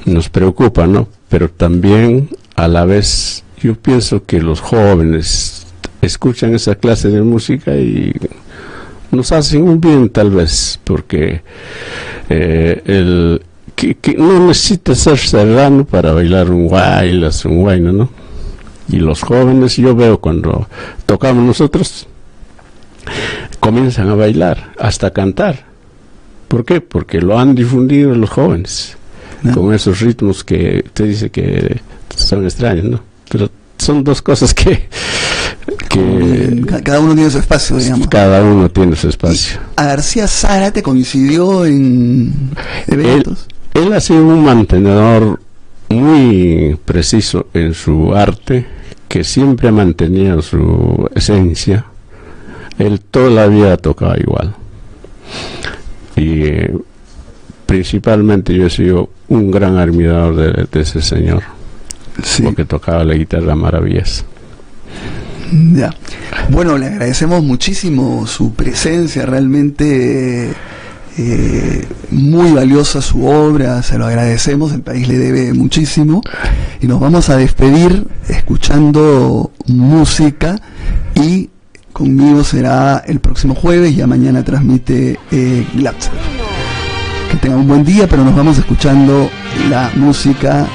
S3: nos preocupa, ¿no? Pero también a la vez yo pienso que los jóvenes escuchan esa clase de música y nos hacen un bien, tal vez, porque que no necesita ser serrano para bailar un guayno, ¿no? Y los jóvenes, yo veo cuando tocamos nosotros, comienzan a bailar, hasta cantar. ¿Por qué? Porque lo han difundido los jóvenes, con esos ritmos que usted dice que son extraños, ¿no? Pero son dos cosas que
S4: cada uno tiene su espacio, digamos.
S3: Cada uno tiene su espacio.
S4: ¿A García Zárate coincidió en eventos?
S3: Él ha sido un mantenedor muy preciso en su arte, que siempre ha mantenido su esencia, Él toda la vida tocaba igual. Y principalmente yo he sido un gran admirador de ese señor, porque tocaba la guitarra maravillosa.
S4: Ya. Bueno, le agradecemos muchísimo su presencia, realmente muy valiosa su obra, se lo agradecemos, el país le debe muchísimo, y nos vamos a despedir escuchando música, y conmigo será el próximo jueves, ya mañana transmite Glatzer. Que tenga un buen día, pero nos vamos escuchando la música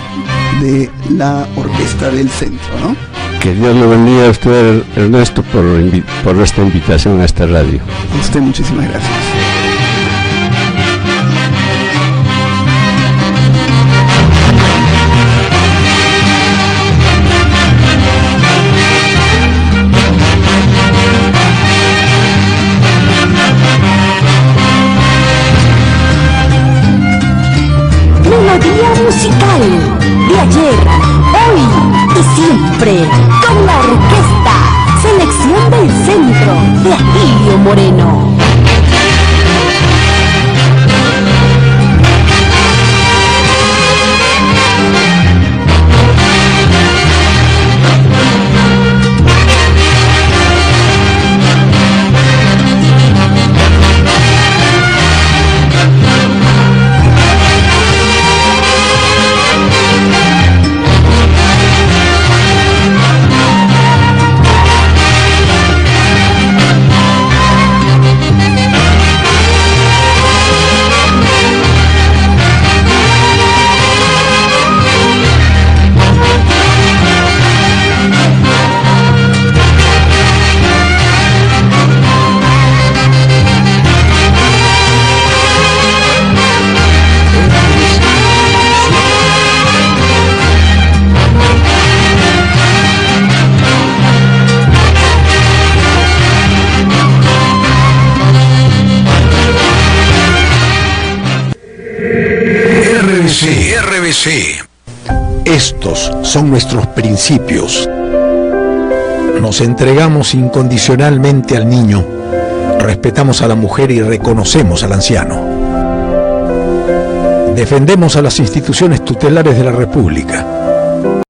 S4: de la Orquesta del Centro, ¿no?
S3: Que Dios lo bendiga a usted, Ernesto, por esta invitación a esta radio.
S4: A usted muchísimas gracias.
S5: Melodía musical de ayer, hoy y siempre, con la orquesta Selección del Centro de Atilio Moreno.
S2: RBC. Estos son nuestros principios. Nos entregamos incondicionalmente al niño, respetamos a la mujer y reconocemos al anciano. Defendemos a las instituciones tutelares de la República.